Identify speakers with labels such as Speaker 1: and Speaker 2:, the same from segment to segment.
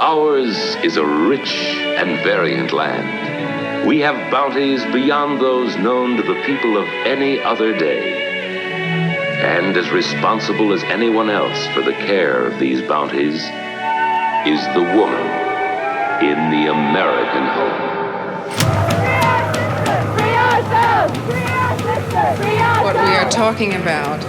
Speaker 1: Ours is a rich and variant land. We have bounties beyond those known to the people of any other day. And as responsible as anyone else for the care of these bounties is the woman in the American home.
Speaker 2: What we are talking about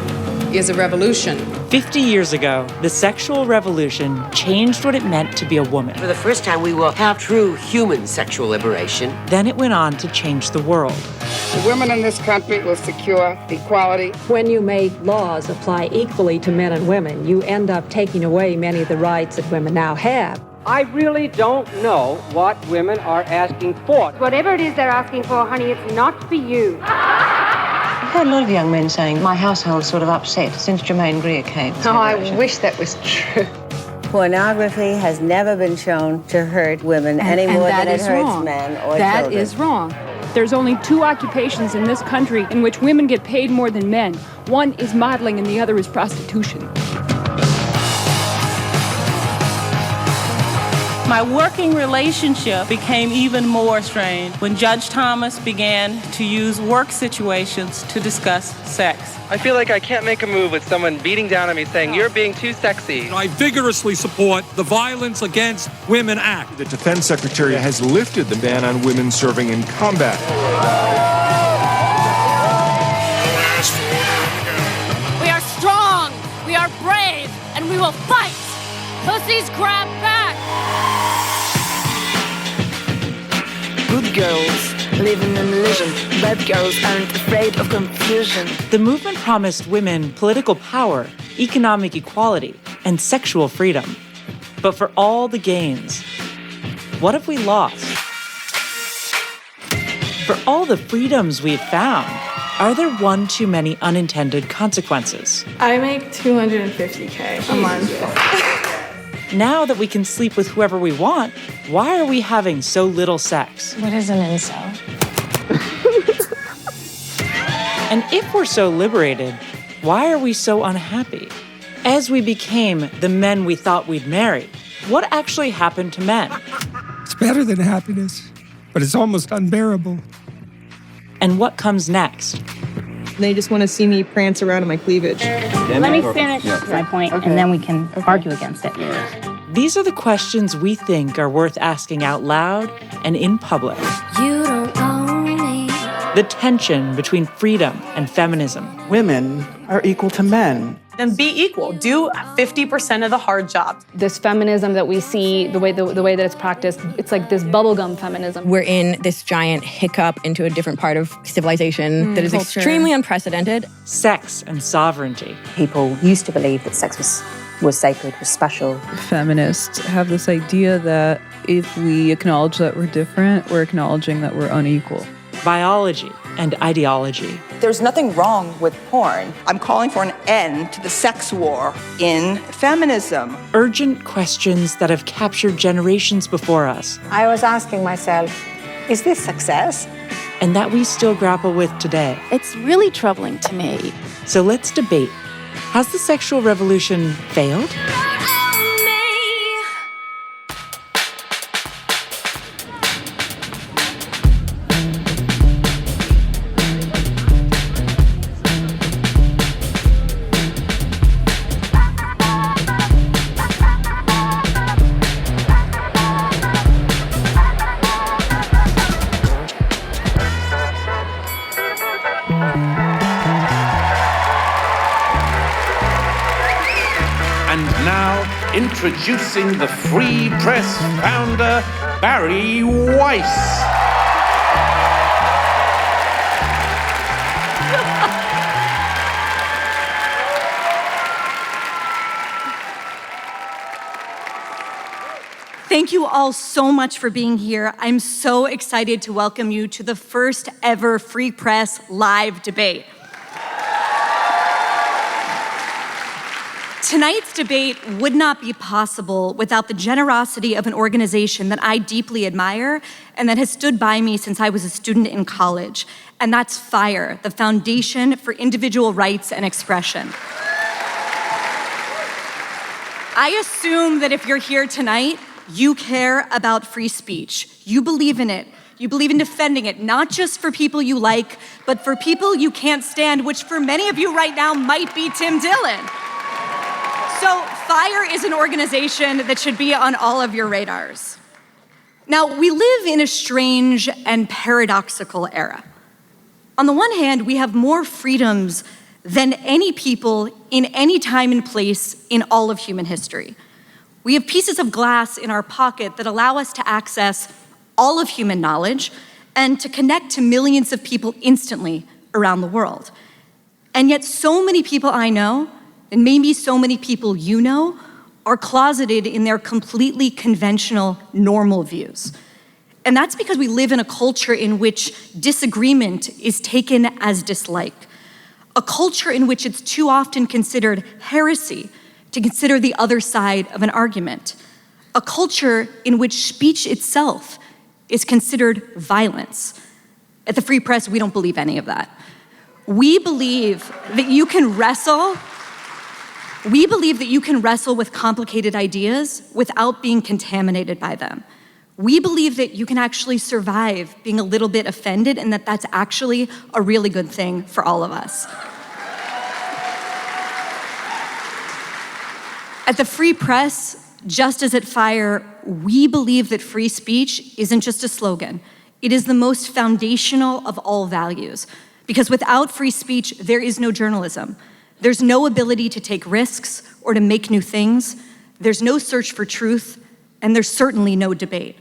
Speaker 2: is a revolution.
Speaker 3: 50 years ago, the sexual revolution changed what it meant to be a woman.
Speaker 4: For the first time, we will have true human sexual liberation.
Speaker 3: Then it went on to change the world.
Speaker 5: The women in this country will secure equality.
Speaker 6: When you make laws apply equally to men and women, you end up taking away many of the rights that women now have.
Speaker 7: I really don't know what women are asking for.
Speaker 8: Whatever it is they're asking for, honey, it's not for you.
Speaker 9: I've heard a lot of young men saying my household's sort of upset since Germaine Greer came.
Speaker 6: Oh, I wish that was true.
Speaker 10: Pornography has never been shown to hurt women any more than it hurts men or children.
Speaker 8: That is wrong.
Speaker 11: There's only 2 occupations in this country in which women get paid more than men. One is modeling and the other is prostitution.
Speaker 12: My working relationship became even more strained when Judge Thomas began to use work situations to discuss sex.
Speaker 13: I feel like I can't make a move with someone beating down on me saying, you're being too sexy.
Speaker 14: I vigorously support the Violence Against Women Act.
Speaker 15: The Defense Secretary has lifted the ban on women serving in combat.
Speaker 16: We are strong, we are brave, and we will fight. Pussies grab back.
Speaker 17: Good girls live in an illusion. Bad girls aren't afraid of confusion.
Speaker 3: The movement promised women political power, economic equality, and sexual freedom. But for all the gains, what have we lost? For all the freedoms we've found, are there one too many unintended consequences?
Speaker 18: I make $250K a month.
Speaker 3: Now that we can sleep with whoever we want, why are we having so little sex?
Speaker 19: What is an incel?
Speaker 3: And if we're so liberated, why are we so unhappy? As we became the men we thought we'd marry, what actually happened to men?
Speaker 20: It's better than happiness, but it's almost unbearable.
Speaker 3: And what comes next?
Speaker 4: They just want to see me prance around in my cleavage.
Speaker 19: Let me finish my point, and then we can argue against it.
Speaker 3: These are the questions we think are worth asking out loud and in public.
Speaker 16: You don't own me.
Speaker 3: The tension between freedom and feminism.
Speaker 7: Women are equal to men.
Speaker 4: Then be equal. Do 50% of the hard jobs.
Speaker 11: This feminism that we see, the way that it's practiced, it's like this bubblegum feminism.
Speaker 5: We're in this giant hiccup into a different part of civilization that is extremely unprecedented.
Speaker 3: Sex and sovereignty.
Speaker 11: People used to believe that sex was sacred, was special.
Speaker 14: Feminists have this idea that if we acknowledge that we're different, we're acknowledging that we're unequal.
Speaker 3: Biology and ideology.
Speaker 21: There's nothing wrong with porn. I'm calling for an end to the sex war in feminism.
Speaker 3: Urgent questions that have captured generations before us.
Speaker 6: I was asking myself, is this success?
Speaker 3: And that we still grapple with today.
Speaker 19: It's really troubling to me.
Speaker 3: So let's debate. Has the sexual revolution failed?
Speaker 22: And now, introducing the Free Press founder, Barry Weiss.
Speaker 23: Thank you all so much for being here. I'm so excited to welcome you to the first ever Free Press live debate. Tonight's debate would not be possible without the generosity of an organization that I deeply admire and that has stood by me since I was a student in college, and that's FIRE, the Foundation for Individual Rights and Expression. I assume that if you're here tonight, You care about free speech. You believe in it. You believe in defending it, not just for people you like, but for people you can't stand, which for many of you right now might be Tim Dillon. So FIRE is an organization that should be on all of your radars. Now, we live in a strange and paradoxical era. On the one hand, we have more freedoms than any people in any time and place in all of human history. We have pieces of glass in our pocket that allow us to access all of human knowledge and to connect to millions of people instantly around the world. And yet so many people I know, and maybe so many people you know, are closeted in their completely conventional, normal views. And that's because we live in a culture in which disagreement is taken as dislike. A culture in which it's too often considered heresy to consider the other side of an argument. A culture in which speech itself is considered violence. At the Free Press, we don't believe any of that. We believe that you can wrestle with complicated ideas without being contaminated by them. We believe that you can actually survive being a little bit offended and that that's actually a really good thing for all of us. At the Free Press, just as at FIRE, we believe that free speech isn't just a slogan. It is the most foundational of all values. Because without free speech, there is no journalism. There's no ability to take risks or to make new things. There's no search for truth, and there's certainly no debate.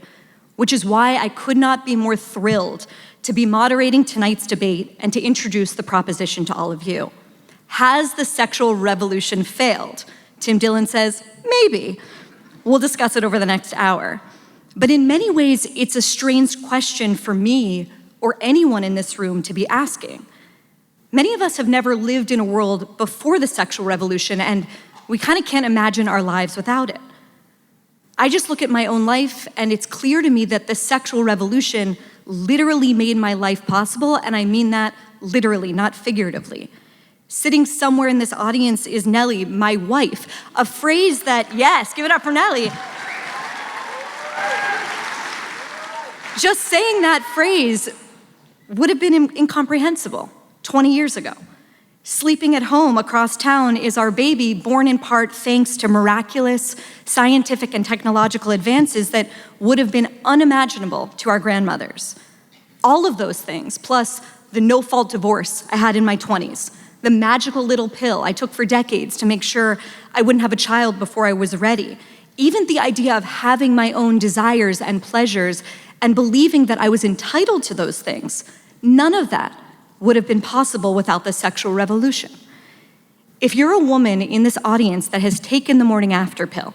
Speaker 23: Which is why I could not be more thrilled to be moderating tonight's debate and to introduce the proposition to all of you. Has the sexual revolution failed? Tim Dillon says, maybe. We'll discuss it over the next hour. But in many ways, it's a strange question for me or anyone in this room to be asking. Many of us have never lived in a world before the sexual revolution, and we kind of can't imagine our lives without it. I just look at my own life, and it's clear to me that the sexual revolution literally made my life possible, and I mean that literally, not figuratively. Sitting somewhere in this audience is Nellie, my wife, a phrase that, yes, give it up for Nellie. Just saying that phrase would have been incomprehensible 20 years ago. Sleeping at home across town is our baby, born in part thanks to miraculous scientific and technological advances that would have been unimaginable to our grandmothers. All of those things, plus the no-fault divorce I had in my 20s, the magical little pill I took for decades to make sure I wouldn't have a child before I was ready, even the idea of having my own desires and pleasures and believing that I was entitled to those things, none of that would have been possible without the sexual revolution. If you're a woman in this audience that has taken the morning after pill,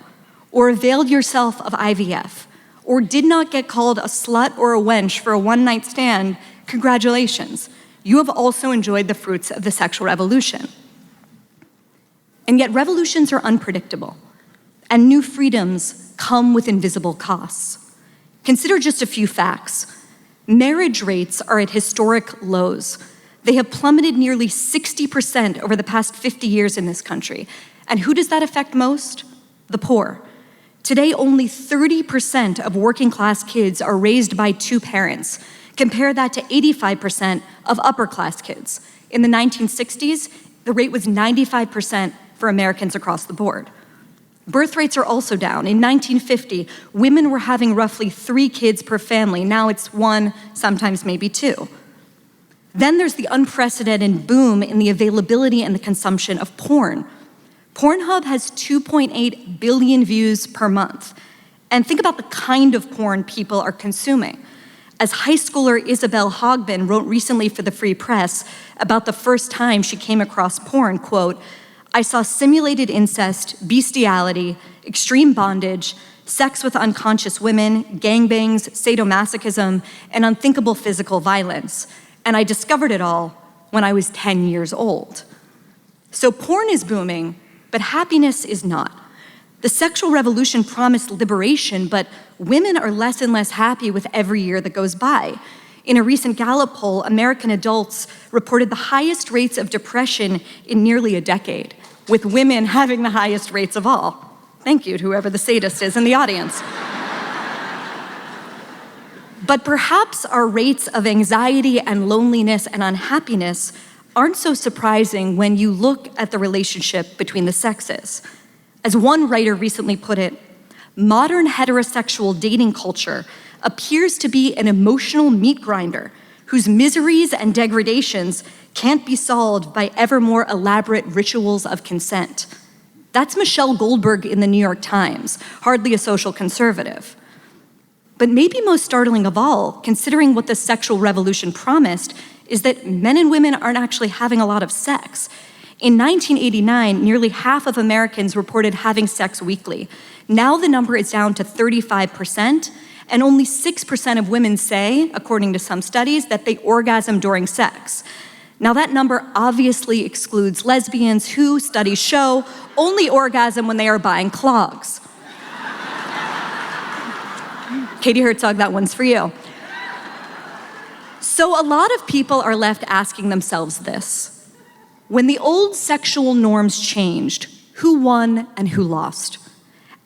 Speaker 23: or availed yourself of IVF, or did not get called a slut or a wench for a one-night stand, congratulations. You have also enjoyed the fruits of the sexual revolution. And yet revolutions are unpredictable, and new freedoms come with invisible costs. Consider just a few facts. Marriage rates are at historic lows. They have plummeted nearly 60% over the past 50 years in this country. And who does that affect most? The poor. Today, only 30% of working class kids are raised by two parents. Compare that to 85% of upper class kids. In the 1960s, the rate was 95% for Americans across the board. Birth rates are also down. In 1950, women were having roughly 3 kids per family. Now it's 1, sometimes maybe 2. Then there's the unprecedented boom in the availability and the consumption of porn. Pornhub has 2.8 billion views per month. And think about the kind of porn people are consuming. As high schooler Isabel Hogbin wrote recently for the Free Press about the first time she came across porn, quote, I saw simulated incest, bestiality, extreme bondage, sex with unconscious women, gangbangs, sadomasochism, and unthinkable physical violence. And I discovered it all when I was 10 years old. So porn is booming, but happiness is not. The sexual revolution promised liberation, but women are less and less happy with every year that goes by. In a recent Gallup poll, American adults reported the highest rates of depression in nearly a decade, with women having the highest rates of all. Thank you to whoever the sadist is in the audience. But perhaps our rates of anxiety and loneliness and unhappiness aren't so surprising when you look at the relationship between the sexes. As one writer recently put it, modern heterosexual dating culture appears to be an emotional meat grinder whose miseries and degradations can't be solved by ever more elaborate rituals of consent. That's Michelle Goldberg in the New York Times, hardly a social conservative. But maybe most startling of all, considering what the sexual revolution promised, is that men and women aren't actually having a lot of sex. In 1989, nearly half of Americans reported having sex weekly. Now the number is down to 35%, and only 6% of women say, according to some studies, that they orgasm during sex. Now that number obviously excludes lesbians who, studies show, only orgasm when they are buying clogs. Katie Herzog, that one's for you. So a lot of people are left asking themselves this. When the old sexual norms changed, who won and who lost?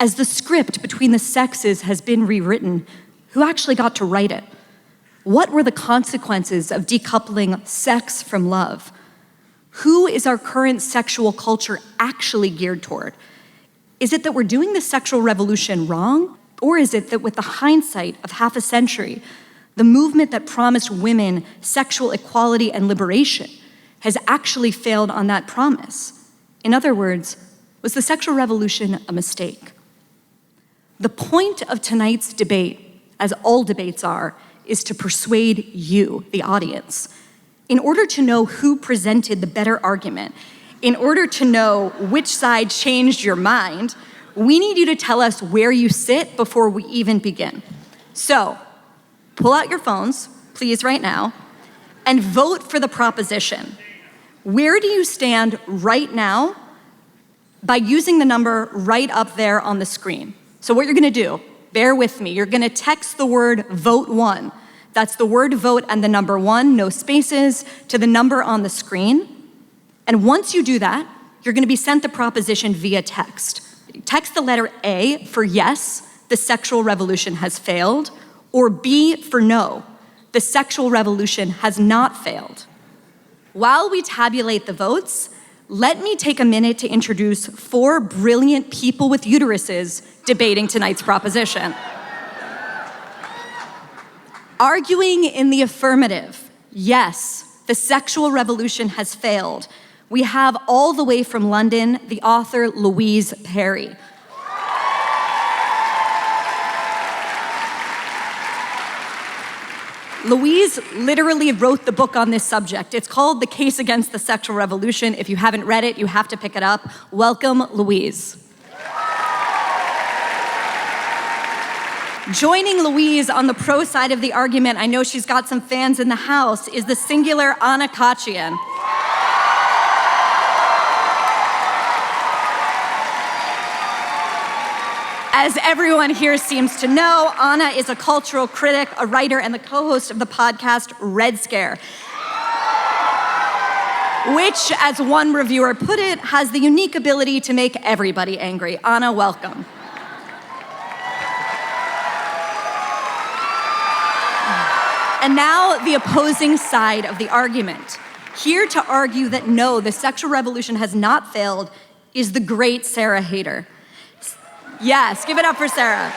Speaker 23: As the script between the sexes has been rewritten, who actually got to write it? What were the consequences of decoupling sex from love? Who is our current sexual culture actually geared toward? Is it that we're doing the sexual revolution wrong? Or is it that with the hindsight of half a century, the movement that promised women sexual equality and liberation has actually failed on that promise? In other words, was the sexual revolution a mistake? The point of tonight's debate, as all debates are, is to persuade you, the audience. In order to know who presented the better argument, in order to know which side changed your mind, we need you to tell us where you sit before we even begin. So, pull out your phones, please, right now, and vote for the proposition. Where do you stand right now by using the number right up there on the screen? So what you're gonna do, bear with me, you're gonna text the word vote1. That's the word vote and the number 1, no spaces, to the number on the screen. And once you do that, you're gonna be sent the proposition via text. Text the letter A for yes, the sexual revolution has failed, or B for no, the sexual revolution has not failed. While we tabulate the votes, let me take a minute to introduce 4 brilliant people with uteruses debating tonight's proposition. Arguing in the affirmative, yes, the sexual revolution has failed, we have all the way from London, the author Louise Perry. Louise literally wrote the book on this subject. It's called The Case Against the Sexual Revolution. If you haven't read it, you have to pick it up. Welcome, Louise. Joining Louise on the pro side of the argument, I know she's got some fans in the house, is the singular Khachiyan. As everyone here seems to know, Anna is a cultural critic, a writer, and the co-host of the podcast Red Scare, which, as one reviewer put it, has the unique ability to make everybody angry. Anna, welcome. And now, the opposing side of the argument. Here to argue that no, the sexual revolution has not failed is the great Sarah Haider. Yes, give it up for Sarah.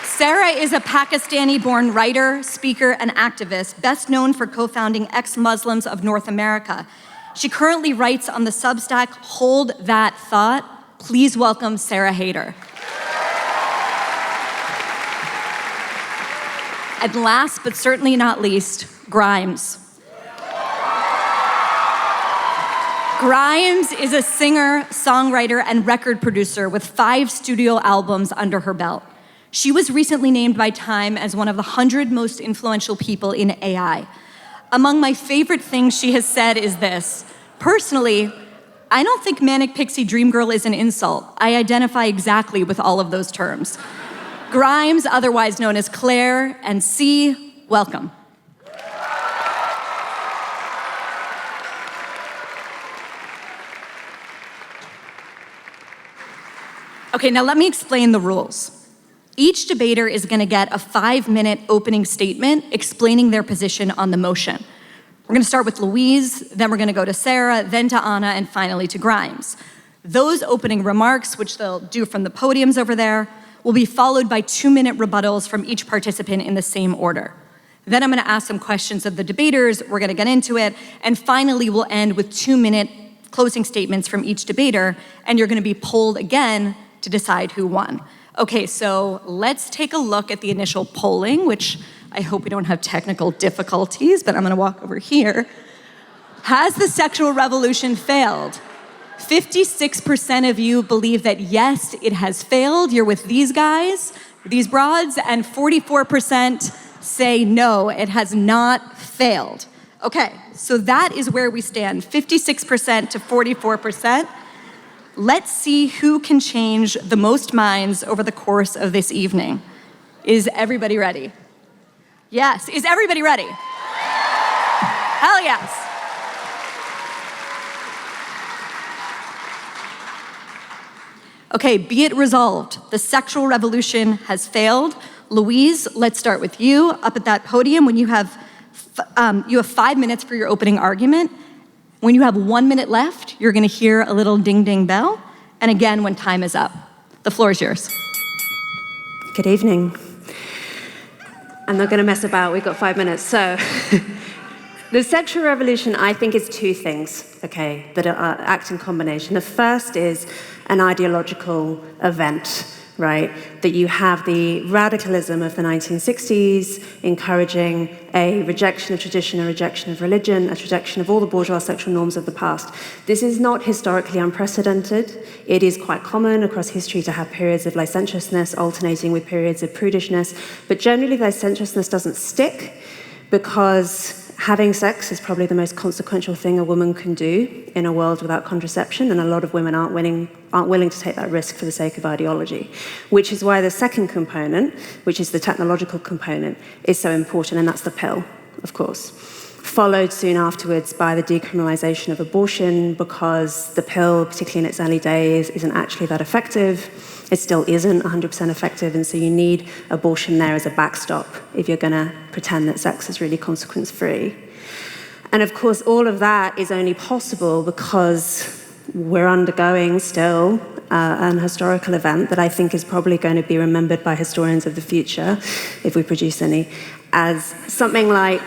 Speaker 23: Sarah is a Pakistani-born writer, speaker, and activist, best known for co-founding Ex-Muslims of North America. She currently writes on the Substack Hold That Thought. Please welcome Sarah Haider. And last but certainly not least, Grimes. Grimes is a singer, songwriter, and record producer with 5 studio albums under her belt. She was recently named by Time as one of the 100 most influential people in AI. Among my favorite things she has said is this: personally, I don't think Manic Pixie Dream Girl is an insult. I identify exactly with all of those terms. Grimes, otherwise known as Claire, and C, welcome. Okay, now let me explain the rules. Each debater is going to get a 5-minute opening statement explaining their position on the motion. We're going to start with Louise, then we're going to go to Sarah, then to Anna, and finally to Grimes. Those opening remarks, which they'll do from the podiums over there, will be followed by 2-minute rebuttals from each participant in the same order. Then I'm going to ask some questions of the debaters, we're going to get into it, and finally we'll end with 2-minute closing statements from each debater, and you're going to be polled again to decide who won. Okay, so let's take a look at the initial polling, which I hope we don't have technical difficulties, but I'm gonna walk over here. Has the sexual revolution failed? 56% of you believe that yes, it has failed. You're with these guys, these broads, and 44% say no, it has not failed. Okay, so that is where we stand, 56% to 44%. Let's see who can change the most minds over the course of this evening. Is everybody ready? Yes, is everybody ready? Hell yes. Okay, be it resolved. The sexual revolution has failed. Louise, let's start with you. Up at that podium, when you have 5 minutes for your opening argument. When you have 1 minute left, you're gonna hear a little ding ding bell. And again, when time is up. The floor is yours.
Speaker 1: Good evening. I'm not gonna mess about, we've got 5 minutes. So, the sexual revolution, I think, is two things, okay, that act in combination. The first is an ideological event, right? That you have the radicalism of the 1960s encouraging a rejection of tradition, a rejection of religion, a rejection of all the bourgeois sexual norms of the past. This is not historically unprecedented. It is quite common across history to have periods of licentiousness alternating with periods of prudishness, but generally licentiousness doesn't stick because having sex is probably the most consequential thing a woman can do in a world without contraception, and a lot of women aren't willing to take that risk for the sake of ideology, which is why the second component, which is the technological component, is so important, and that's the pill, of course. Followed soon afterwards by the decriminalization of abortion, because the pill, particularly in its early days, isn't actually that effective. It still isn't 100% effective, and so you need abortion there as a backstop if you're going to pretend that sex is really consequence-free. And of course, all of that is only possible because we're undergoing still an historical event that I think is probably going to be remembered by historians of the future, if we produce any, as something like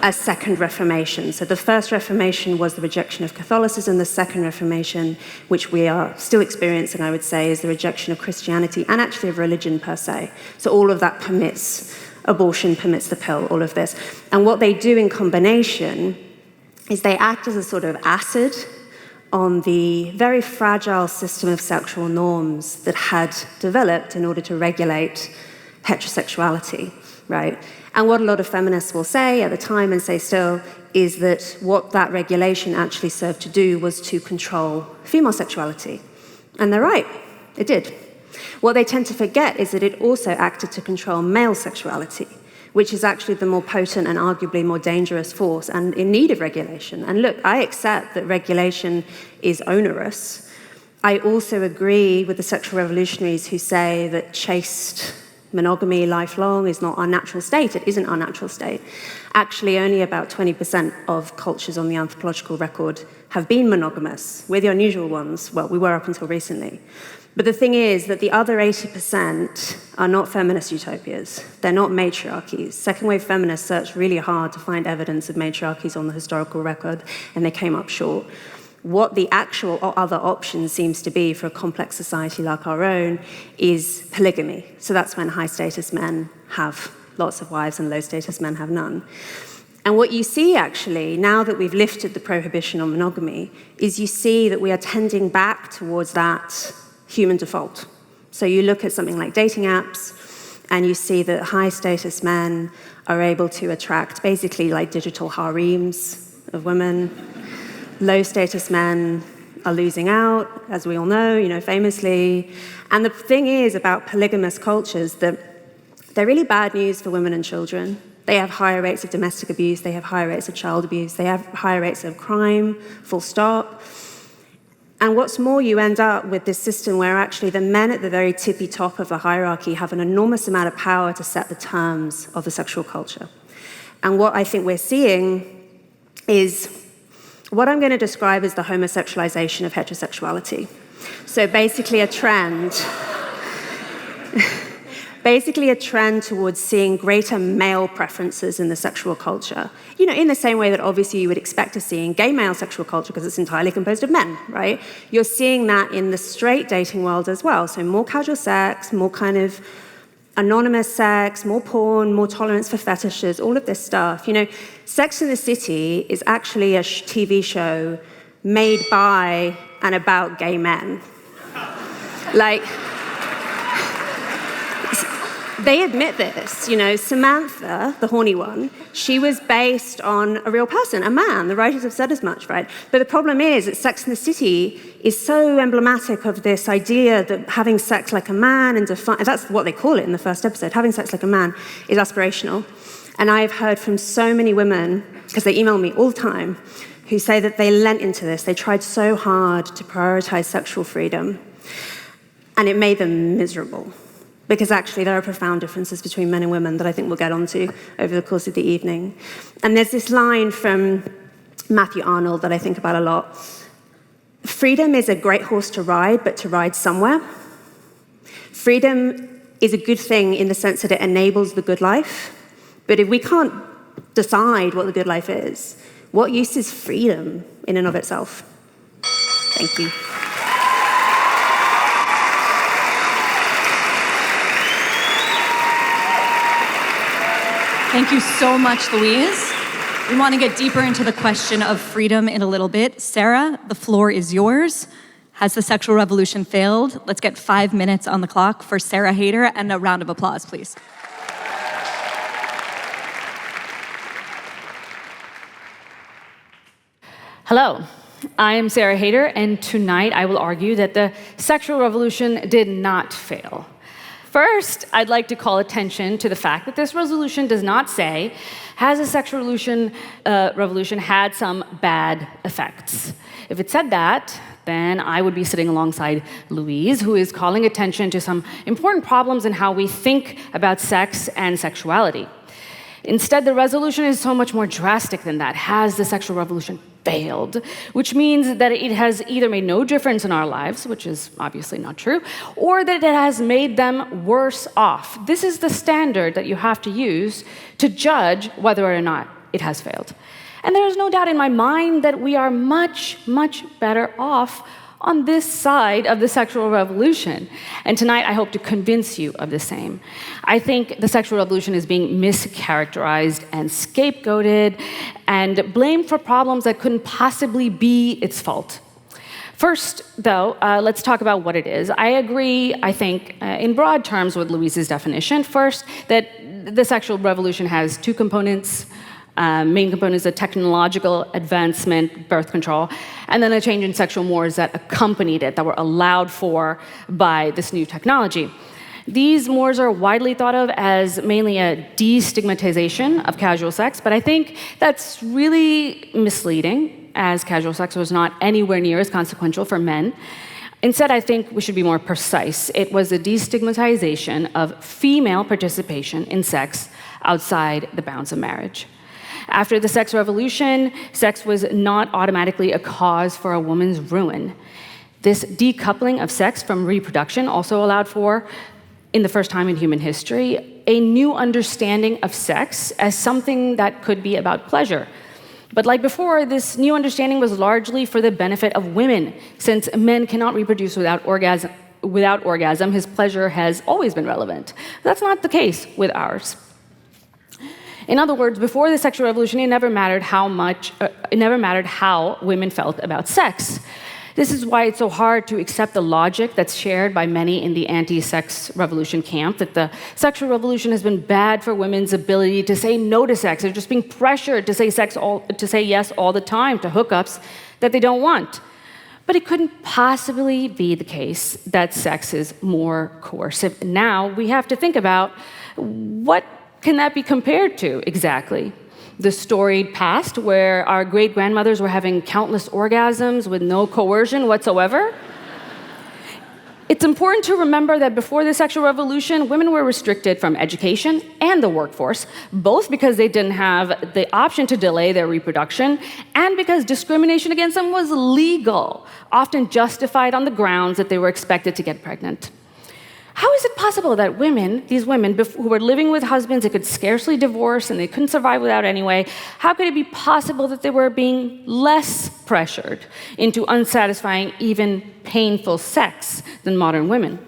Speaker 1: a second Reformation. So the first Reformation was the rejection of Catholicism. The second Reformation, which we are still experiencing, I would say, is the rejection of Christianity and actually of religion per se. So all of that permits abortion, permits the pill, all of this. And what they do in combination is they act as a sort of acid on the very fragile system of sexual norms that had developed in order to regulate heterosexuality, right? And what a lot of feminists will say at the time, and say still, is that what that regulation actually served to do was to control female sexuality. And they're right, it did. What they tend to forget is that it also acted to control male sexuality, which is actually the more potent and arguably more dangerous force and in need of regulation. And look, I accept that regulation is onerous. I also agree with the sexual revolutionaries who say that chaste monogamy lifelong is not our natural state. It isn't our natural state. Actually, only about 20% of cultures on the anthropological record have been monogamous. We're the unusual ones. Well, we were up until recently. But the thing is that the other 80% are not feminist utopias. They're not matriarchies. Second-wave feminists searched really hard to find evidence of matriarchies on the historical record, and they came up short. What the actual other option seems to be for a complex society like our own is polygamy. So that's when high-status men have lots of wives and low-status men have none. And what you see, actually, now that we've lifted the prohibition on monogamy, is you see that we are tending back towards that human default. So you look at something like dating apps, and you see that high-status men are able to attract basically like digital harems of women. Low-status men are losing out, as we all know, famously. And the thing is about polygamous cultures that they're really bad news for women and children. They have higher rates of domestic abuse, they have higher rates of child abuse, they have higher rates of crime, full stop. And what's more, you end up with this system where actually the men at the very tippy top of the hierarchy have an enormous amount of power to set the terms of the sexual culture. And what I think we're seeing is what I'm going to describe as the homosexualization of heterosexuality. So basically a trend towards seeing greater male preferences in the sexual culture. You know, in the same way that obviously you would expect to see in gay male sexual culture because it's entirely composed of men, right? You're seeing that in the straight dating world as well. So more casual sex, more kind of anonymous sex, more porn, more tolerance for fetishes, all of this stuff. You know, Sex and the City is actually a TV show made by and about gay men. Like, they admit this, you know, Samantha, the horny one, she was based on a real person, a man. The writers have said as much, right? But the problem is that Sex and the City is so emblematic of this idea that having sex like a man and that's what they call it in the first episode, having sex like a man is aspirational. And I've heard from so many women, because they email me all the time, who say that they lent into this. They tried so hard to prioritize sexual freedom, and it made them miserable. Because actually there are profound differences between men and women that I think we'll get onto over the course of the evening. And there's this line from Matthew Arnold that I think about a lot. Freedom is a great horse to ride, but to ride somewhere. Freedom is a good thing in the sense that it enables the good life. But if we can't decide what the good life is, what use is freedom in and of itself? Thank you.
Speaker 23: Thank you so much, Louise. We want to get deeper into the question of freedom in a little bit. Sarah, the floor is yours. Has the sexual revolution failed? Let's get 5 minutes on the clock for Sarah Haider, and a round of applause, please.
Speaker 2: Hello, I am Sarah Haider, and tonight I will argue that the sexual revolution did not fail. First, I'd like to call attention to the fact that this resolution does not say, has the sexual revolution had some bad effects? If it said that, then I would be sitting alongside Louise, who is calling attention to some important problems in how we think about sex and sexuality. Instead, the resolution is so much more drastic than that. Has the sexual revolution failed? Which means that it has either made no difference in our lives, which is obviously not true, or that it has made them worse off. This is the standard that you have to use to judge whether or not it has failed. And there is no doubt in my mind that we are much, much better off on this side of the sexual revolution. And tonight, I hope to convince you of the same. I think the sexual revolution is being mischaracterized and scapegoated and blamed for problems that couldn't possibly be its fault. First, though, let's talk about what it is. I agree, I think, in broad terms with Louise's definition. First, that the sexual revolution has two components. Main components are technological advancement, birth control, and then a change in sexual mores that accompanied it, that were allowed for by this new technology. These mores are widely thought of as mainly a destigmatization of casual sex, but I think that's really misleading, as casual sex was not anywhere near as consequential for men. Instead, I think we should be more precise. It was a destigmatization of female participation in sex outside the bounds of marriage. After the sex revolution, sex was not automatically a cause for a woman's ruin. This decoupling of sex from reproduction also allowed for, in the first time in human history, a new understanding of sex as something that could be about pleasure. But like before, this new understanding was largely for the benefit of women. Since men cannot reproduce without orgasm, his pleasure has always been relevant. That's not the case with ours. In other words, before the sexual revolution, it never mattered how women felt about sex. This is why it's so hard to accept the logic that's shared by many in the anti-sex revolution camp, that the sexual revolution has been bad for women's ability to say no to sex. They're just being pressured to say yes all the time to hookups that they don't want. But it couldn't possibly be the case that sex is more coercive. Now we have to think about what can that be compared to exactly? the storied past where our great-grandmothers were having countless orgasms with no coercion whatsoever. It's important to remember that before the sexual revolution, women were restricted from education and the workforce, both because they didn't have the option to delay their reproduction and because discrimination against them was legal, often justified on the grounds that they were expected to get pregnant. How is it possible that these women who were living with husbands they could scarcely divorce and they couldn't survive without anyway, how could it be possible that they were being less pressured into unsatisfying, even painful sex than modern women?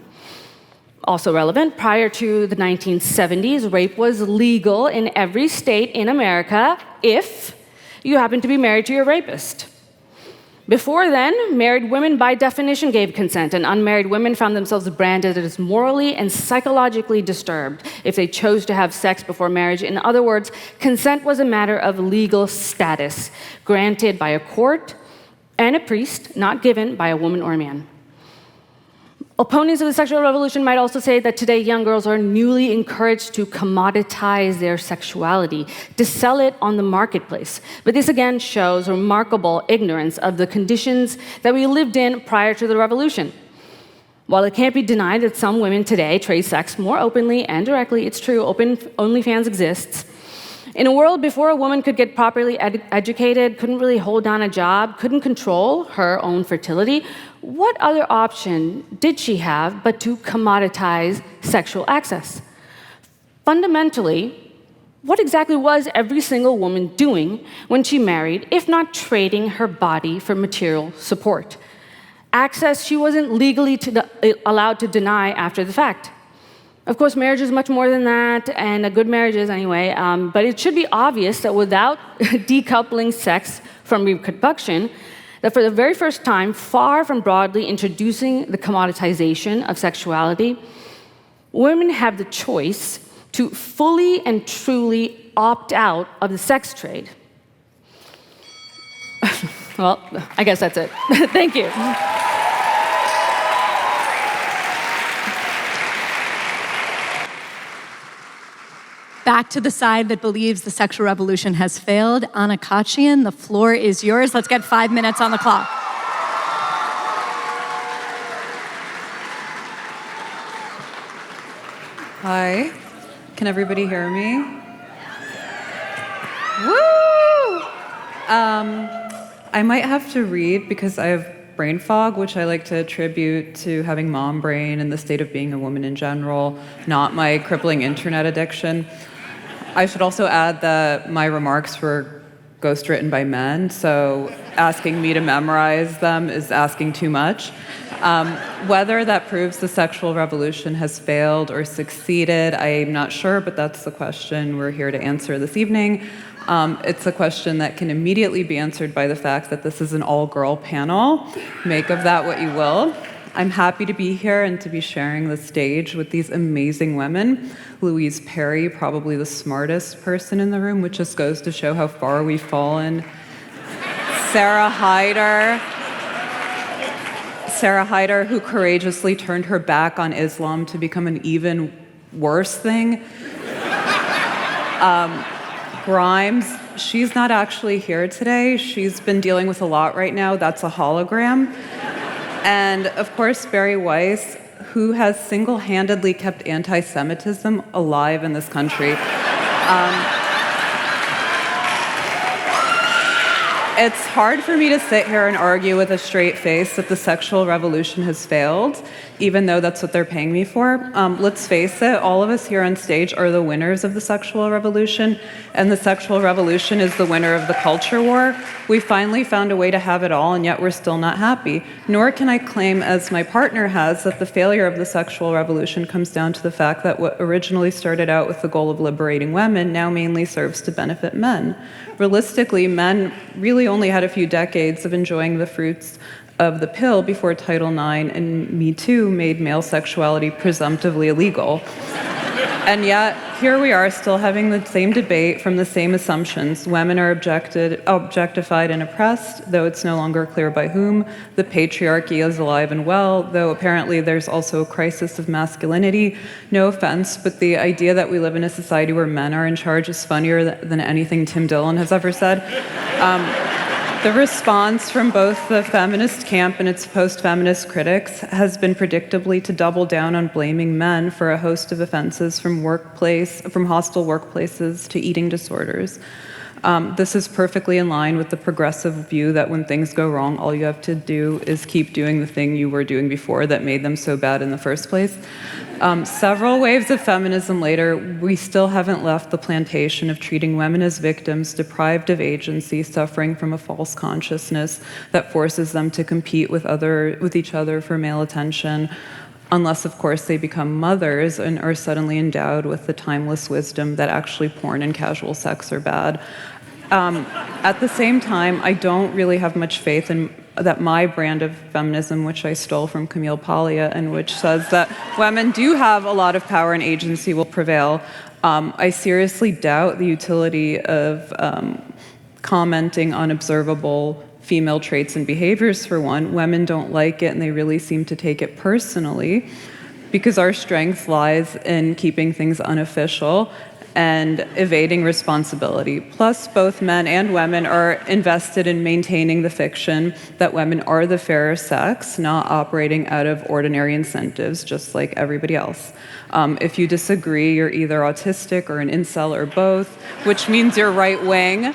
Speaker 2: Also relevant, prior to the 1970s, rape was legal in every state in America if you happened to be married to your rapist. Before then, married women by definition gave consent, and unmarried women found themselves branded as morally and psychologically disturbed if they chose to have sex before marriage. In other words, consent was a matter of legal status, granted by a court and a priest, not given by a woman or a man. Opponents of the sexual revolution might also say that today young girls are newly encouraged to commoditize their sexuality, to sell it on the marketplace. But this again shows remarkable ignorance of the conditions that we lived in prior to the revolution. While it can't be denied that some women today trade sex more openly and directly, it's true, open OnlyFans exists. In a world before a woman could get properly educated, couldn't really hold down a job, couldn't control her own fertility, what other option did she have but to commoditize sexual access? Fundamentally, what exactly was every single woman doing when she married, if not trading her body for material support? Access she wasn't legally allowed to deny after the fact. Of course, marriage is much more than that, and a good marriage is anyway, but it should be obvious that without decoupling sex from reproduction, that for the very first time, far from broadly introducing the commoditization of sexuality, women have the choice to fully and truly opt out of the sex trade. Well, I guess that's it. Thank you.
Speaker 23: Back to the side that believes the sexual revolution has failed. Anna Khachiyan, the floor is yours. Let's get 5 minutes on the clock.
Speaker 14: Hi, can everybody hear me? Woo! I might have to read because I have brain fog, which I like to attribute to having mom brain and the state of being a woman in general, not my crippling internet addiction. I should also add that my remarks were ghostwritten by men, so asking me to memorize them is asking too much. Whether that proves the sexual revolution has failed or succeeded, I'm not sure, but that's the question we're here to answer this evening. It's a question that can immediately be answered by the fact that this is an all-girl panel. Make of that what you will. I'm happy to be here and to be sharing the stage with these amazing women. Louise Perry, probably the smartest person in the room, which just goes to show how far we've fallen. Sarah Haider, who courageously turned her back on Islam to become an even worse thing. Grimes, she's not actually here today. She's been dealing with a lot right now. That's a hologram. And of course, Barry Weiss, who has single-handedly kept anti-Semitism alive in this country. It's hard for me to sit here and argue with a straight face that the sexual revolution has failed, even though that's what they're paying me for. Let's face it, all of us here on stage are the winners of the sexual revolution, and the sexual revolution is the winner of the culture war. We finally found a way to have it all, and yet we're still not happy. Nor can I claim, as my partner has, that the failure of the sexual revolution comes down to the fact that what originally started out with the goal of liberating women now mainly serves to benefit men. Realistically, men really only had a few decades of enjoying the fruits of the pill before Title IX and Me Too made male sexuality presumptively illegal. And yet, here we are still having the same debate from the same assumptions. Women are objectified and oppressed, though it's no longer clear by whom. The patriarchy is alive and well, though apparently there's also a crisis of masculinity. No offense, but the idea that we live in a society where men are in charge is funnier than anything Tim Dillon has ever said. The response from both the feminist camp and its post-feminist critics has been predictably to double down on blaming men for a host of offenses from hostile workplaces to eating disorders. This is perfectly in line with the progressive view that when things go wrong, all you have to do is keep doing the thing you were doing before that made them so bad in the first place. Several waves of feminism later, we still haven't left the plantation of treating women as victims, deprived of agency, suffering from a false consciousness that forces them to compete with each other for male attention, unless, of course, they become mothers and are suddenly endowed with the timeless wisdom that actually porn and casual sex are bad. At the same time, I don't really have much faith in that my brand of feminism, which I stole from Camille Paglia, and which says that women do have a lot of power and agency, will prevail. I seriously doubt the utility of commenting on observable female traits and behaviors, for one. Women don't like it, and they really seem to take it personally, because our strength lies in keeping things unofficial and evading responsibility. Plus, both men and women are invested in maintaining the fiction that women are the fairer sex, not operating out of ordinary incentives, just like everybody else. If you disagree, you're either autistic or an incel or both, which means you're right-wing,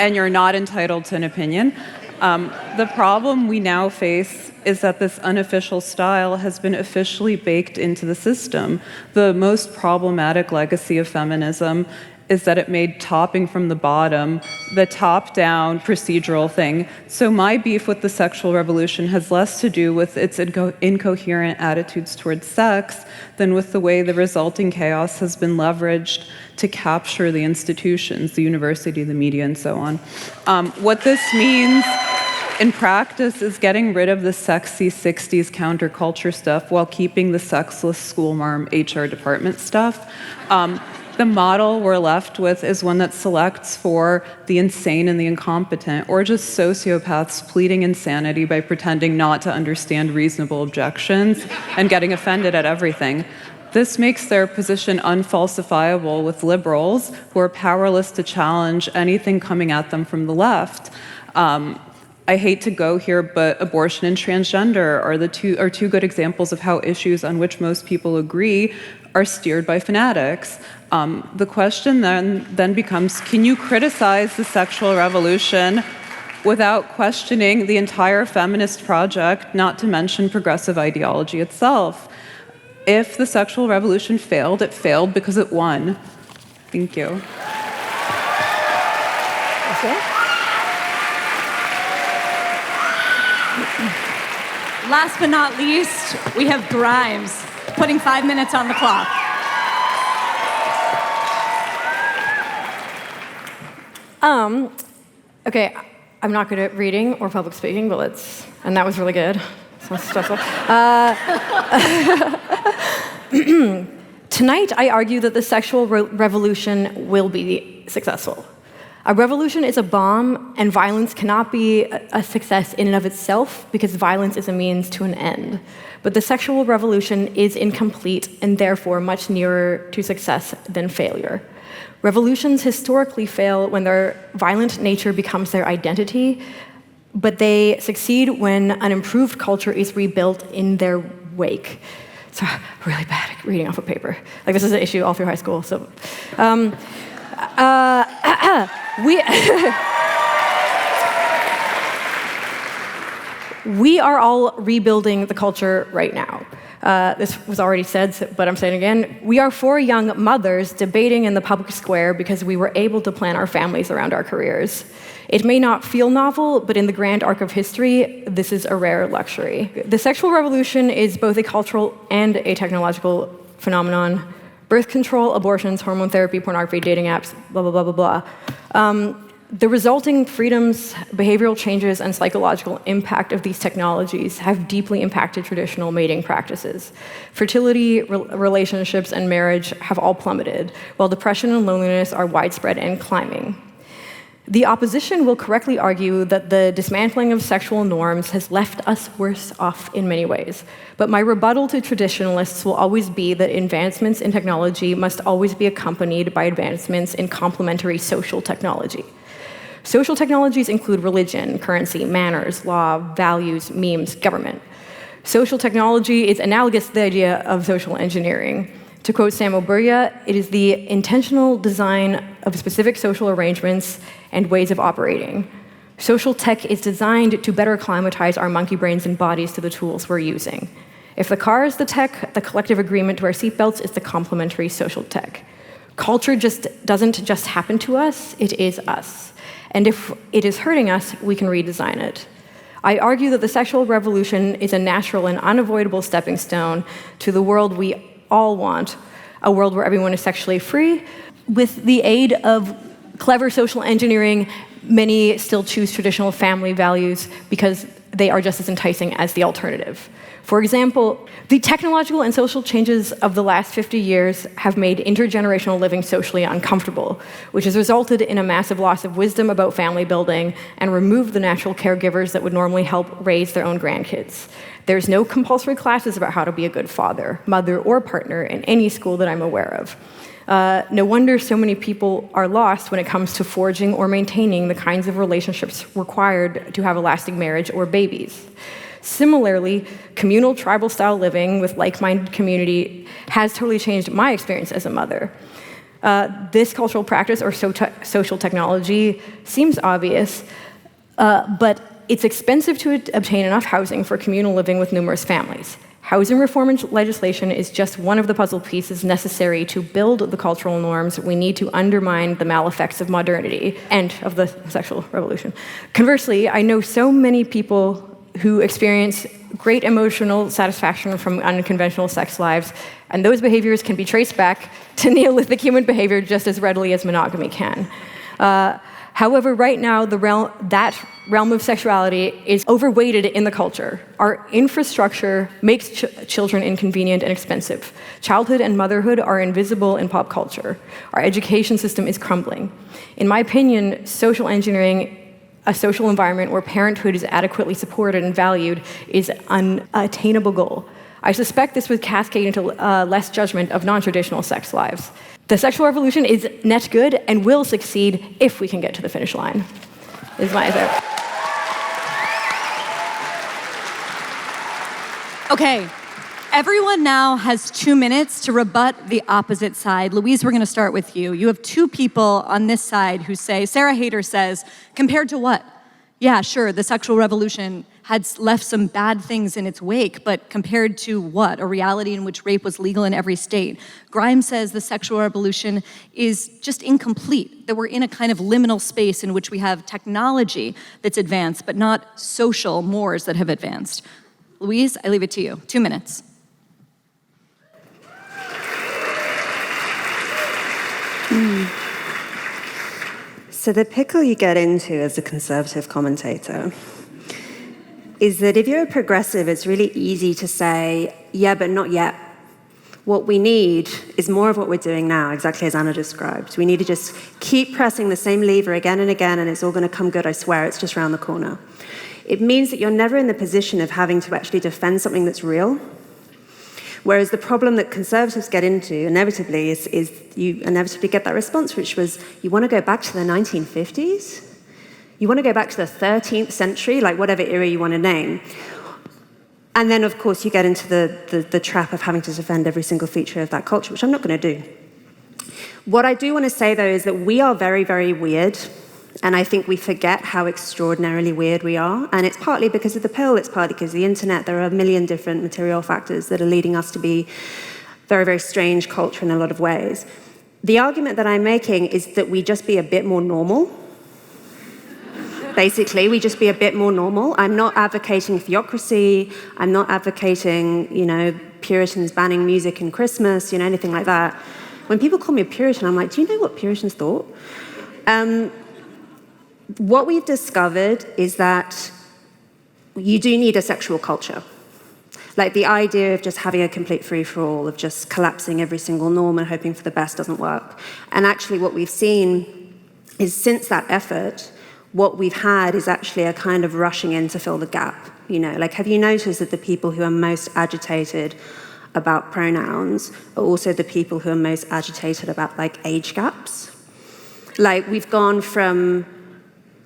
Speaker 14: and you're not entitled to an opinion. The problem we now face is that this unofficial style has been officially baked into the system. The most problematic legacy of feminism is that it made topping from the bottom the top-down procedural thing. So my beef with the sexual revolution has less to do with its incoherent attitudes towards sex than with the way the resulting chaos has been leveraged to capture the institutions, the university, the media, and so on. What this means in practice is getting rid of the sexy 60s counterculture stuff while keeping the sexless schoolmarm HR department stuff. The model we're left with is one that selects for the insane and the incompetent, or just sociopaths pleading insanity by pretending not to understand reasonable objections and getting offended at everything. This makes their position unfalsifiable with liberals who are powerless to challenge anything coming at them from the left. I hate to go here, but abortion and transgender are two good examples of how issues on which most people agree are steered by fanatics. The question then becomes, can you criticize the sexual revolution without questioning the entire feminist project, not to mention progressive ideology itself? If the sexual revolution failed, it failed because it won. Thank you.
Speaker 23: Okay. Last but not least, we have Grimes, putting 5 minutes on the clock.
Speaker 5: Okay, I'm not good at reading or public speaking, but and that was really good. So stressful. Tonight, I argue that the sexual revolution will be successful. A revolution is a bomb, and violence cannot be a success in and of itself because violence is a means to an end. But the sexual revolution is incomplete and therefore much nearer to success than failure. Revolutions historically fail when their violent nature becomes their identity, but they succeed when an improved culture is rebuilt in their wake. So, really bad at reading off of paper. Like, this is an issue all through high school, so... We are all rebuilding the culture right now. This was already said, but I'm saying it again. We are 4 young mothers debating in the public square because we were able to plan our families around our careers. It may not feel novel, but in the grand arc of history, this is a rare luxury. The sexual revolution is both a cultural and a technological phenomenon. Birth control, abortions, hormone therapy, pornography, dating apps, blah, blah, blah, blah, blah. The resulting freedoms, behavioral changes, and psychological impact of these technologies have deeply impacted traditional mating practices. Fertility, relationships, and marriage have all plummeted, while depression and loneliness are widespread and climbing. The opposition will correctly argue that the dismantling of sexual norms has left us worse off in many ways. But my rebuttal to traditionalists will always be that advancements in technology must always be accompanied by advancements in complementary social technology. Social technologies include religion, currency, manners, law, values, memes, government. Social technology is analogous to the idea of social engineering. To quote Sam Oburya, it is the intentional design of specific social arrangements and ways of operating. Social tech is designed to better acclimatize our monkey brains and bodies to the tools we're using. If the car is the tech, the collective agreement to our seatbelts is the complementary social tech. Culture doesn't just happen to us, it is us. And if it is hurting us, we can redesign it. I argue that the sexual revolution is a natural and unavoidable stepping stone to the world we all want, a world where everyone is sexually free. With the aid of clever social engineering, many still choose traditional family values because they are just as enticing as the alternative. For example, the technological and social changes of the last 50 years have made intergenerational living socially uncomfortable, which has resulted in a massive loss of wisdom about family building and removed the natural caregivers that would normally help raise their own grandkids. There's no compulsory classes about how to be a good father, mother, or partner in any school that I'm aware of. No wonder so many people are lost when it comes to forging or maintaining the kinds of relationships required to have a lasting marriage or babies. Similarly, communal tribal-style living with like-minded community has totally changed my experience as a mother. This cultural practice or social technology seems obvious, but it's expensive to obtain enough housing for communal living with numerous families. Housing reform legislation is just one of the puzzle pieces necessary to build the cultural norms we need to undermine the maleffects of modernity and of the sexual revolution. Conversely, I know so many people who experience great emotional satisfaction from unconventional sex lives, and those behaviors can be traced back to Neolithic human behavior just as readily as monogamy can. However, right now, that realm of sexuality is overweighted in the culture. Our infrastructure makes children inconvenient and expensive. Childhood and motherhood are invisible in pop culture. Our education system is crumbling. In my opinion, social engineering, a social environment where parenthood is adequately supported and valued, is an unattainable goal. I suspect this would cascade into less judgment of non-traditional sex lives. The sexual revolution is net good and will succeed if we can get to the finish line, is my answer.
Speaker 23: Okay, everyone now has 2 minutes to rebut the opposite side. Louise, we're going to start with you. You have two people on this side who say, Sarah Haider says, compared to what? Yeah, sure, the sexual revolution had left some bad things in its wake, but compared to what? A reality in which rape was legal in every state. Grimes says the sexual revolution is just incomplete, that we're in a kind of liminal space in which we have technology that's advanced, but not social mores that have advanced. Louise, I leave it to you. 2 minutes.
Speaker 1: So the pickle you get into as a conservative commentator is that if you're a progressive, it's really easy to say, yeah, but not yet. What we need is more of what we're doing now, exactly as Anna described. We need to just keep pressing the same lever again and again, and it's all going to come good, I swear, it's just around the corner. It means that you're never in the position of having to actually defend something that's real. Whereas the problem that conservatives get into inevitably is you inevitably get that response, which was, you want to go back to the 1950s? You want to go back to the 13th century, like whatever era you want to name. And then, of course, you get into the trap of having to defend every single feature of that culture, which I'm not going to do. What I do want to say, though, is that we are very, very weird. And I think we forget how extraordinarily weird we are. And it's partly because of the pill, it's partly because of the internet. There are a million different material factors that are leading us to be very, very strange culture in a lot of ways. The argument that I'm making is that we just be a bit more normal. Basically, we just be a bit more normal. I'm not advocating theocracy. I'm not advocating, Puritans banning music in Christmas, anything like that. When people call me a Puritan, I'm like, do you know what Puritans thought? what we've discovered is that you do need a sexual culture. Like the idea of just having a complete free-for-all, of just collapsing every single norm and hoping for the best doesn't work. And actually what we've seen is since that effort, what we've had is actually a kind of rushing in to fill the gap. You know, like have you noticed that the people who are most agitated about pronouns are also the people who are most agitated about like age gaps? Like we've gone from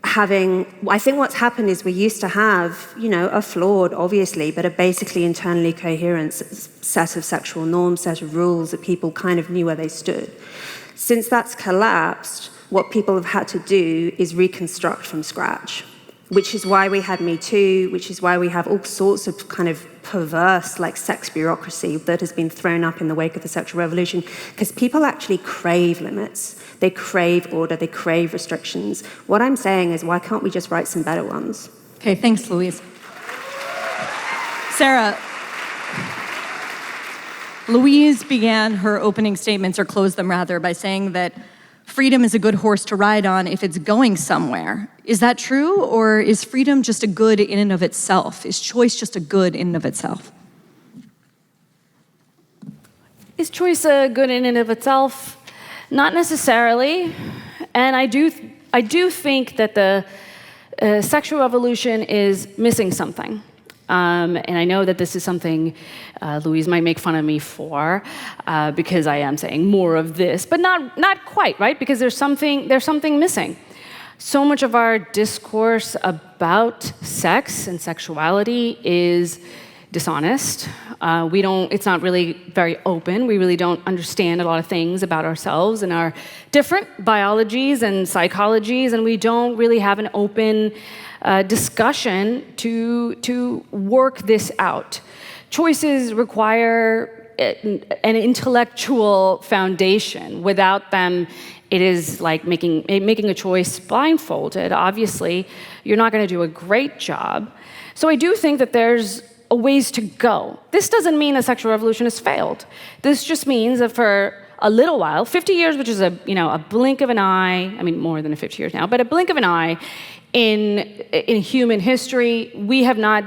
Speaker 1: having, I think what's happened is we used to have, you know, a flawed, obviously, but a basically internally coherent set of sexual norms, set of rules that people kind of knew where they stood. Since that's collapsed, what people have had to do is reconstruct from scratch, which is why we had Me Too, which is why we have all sorts of kind of perverse, like sex bureaucracy that has been thrown up in the wake of the sexual revolution, because people actually crave limits. They crave order, they crave restrictions. What I'm saying is, why can't we just write some better ones?
Speaker 23: Okay, thanks, Louise. Sarah, Louise began her opening statements, or closed them rather, by saying that freedom is a good horse to ride on if it's going somewhere. Is that true, or is freedom just a good in and of itself? Is choice just a good in and of itself?
Speaker 2: Is choice a good in and of itself? Not necessarily. And I do think that the sexual revolution is missing something. And I know that this is something Louise might make fun of me for, because I am saying more of this, but not quite, right? Because there's something missing. So much of our discourse about sex and sexuality is dishonest. It's not really very open. We really don't understand a lot of things about ourselves and our different biologies and psychologies, and we don't really have an open discussion to work this out. Choices require an intellectual foundation. Without them, it is like making a choice blindfolded. Obviously, you're not going to do a great job. So I do think that there's a ways to go. This doesn't mean the sexual revolution has failed. This just means that for a little while, 50 years, which is a blink of an eye, I mean more than 50 years now, but a blink of an eye in human history, we have not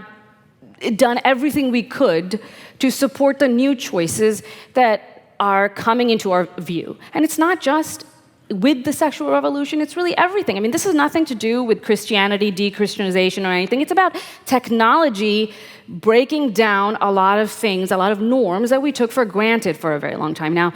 Speaker 2: done everything we could to support the new choices that are coming into our view. And it's not just with the sexual revolution, it's really everything. I mean, this has nothing to do with Christianity, de-Christianization, or anything. It's about technology breaking down a lot of things, a lot of norms that we took for granted for a very long time. Now,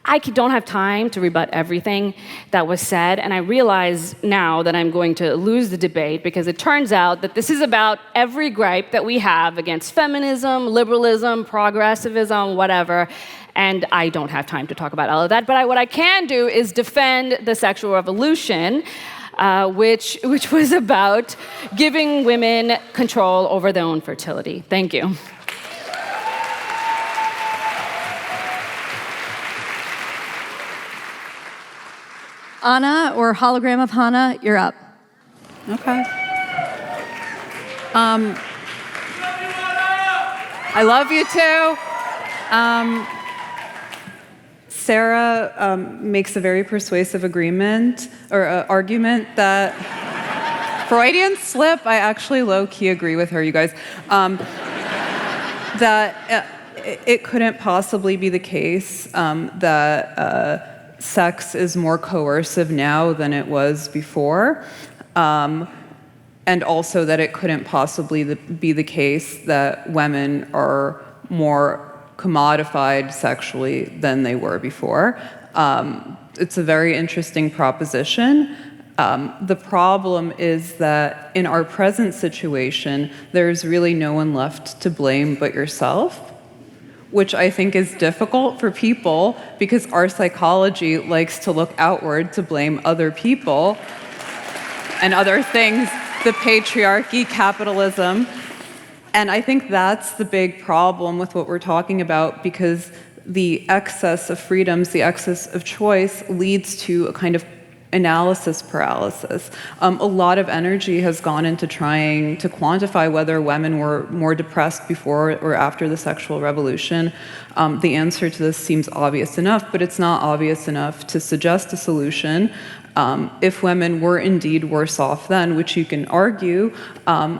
Speaker 2: I don't have time to rebut everything that was said, and I realize now that I'm going to lose the debate, because it turns out that this is about every gripe that we have against feminism, liberalism, progressivism, whatever, and I don't have time to talk about all of that. But what I can do is defend the sexual revolution, which was about giving women control over their own fertility. Thank you.
Speaker 23: Anna, or hologram of Hannah, you're up.
Speaker 14: Okay. I love you too. Sarah makes a very persuasive argument that Freudian slip. I actually low-key agree with her, you guys. That it couldn't possibly be the case that sex is more coercive now than it was before, and also that it couldn't possibly be the case that women are more commodified sexually than they were before. It's a very interesting proposition. The problem is that in our present situation, there's really no one left to blame but yourself, which I think is difficult for people because our psychology likes to look outward to blame other people and other things, the patriarchy, capitalism. And I think that's the big problem with what we're talking about, because the excess of freedoms, the excess of choice leads to a kind of analysis paralysis. A lot of energy has gone into trying to quantify whether women were more depressed before or after the sexual revolution. The answer to this seems obvious enough, but it's not obvious enough to suggest a solution. If women were indeed worse off then, which you can argue,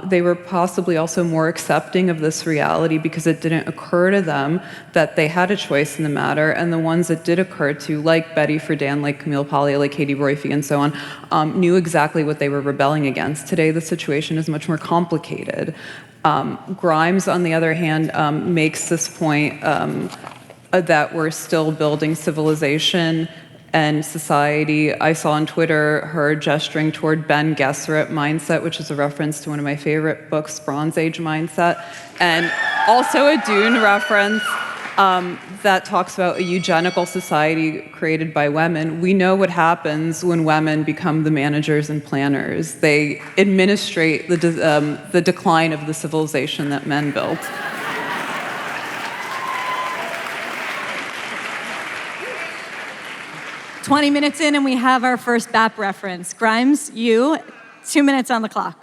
Speaker 14: they were possibly also more accepting of this reality because it didn't occur to them that they had a choice in the matter, and the ones that did occur to, like Betty Friedan, like Camille Paglia, like Katie Roiphe, and so on, knew exactly what they were rebelling against. Today, the situation is much more complicated. Grimes, on the other hand, makes this point that we're still building civilization and society. I saw on Twitter her gesturing toward Ben Gesserit mindset, which is a reference to one of my favorite books, Bronze Age Mindset, and also a Dune reference that talks about a eugenical society created by women. We know what happens when women become the managers and planners. They administrate the decline of the civilization that men built.
Speaker 23: "20 minutes in and we have our first BAP reference. Grimes, you, 2 minutes on the clock.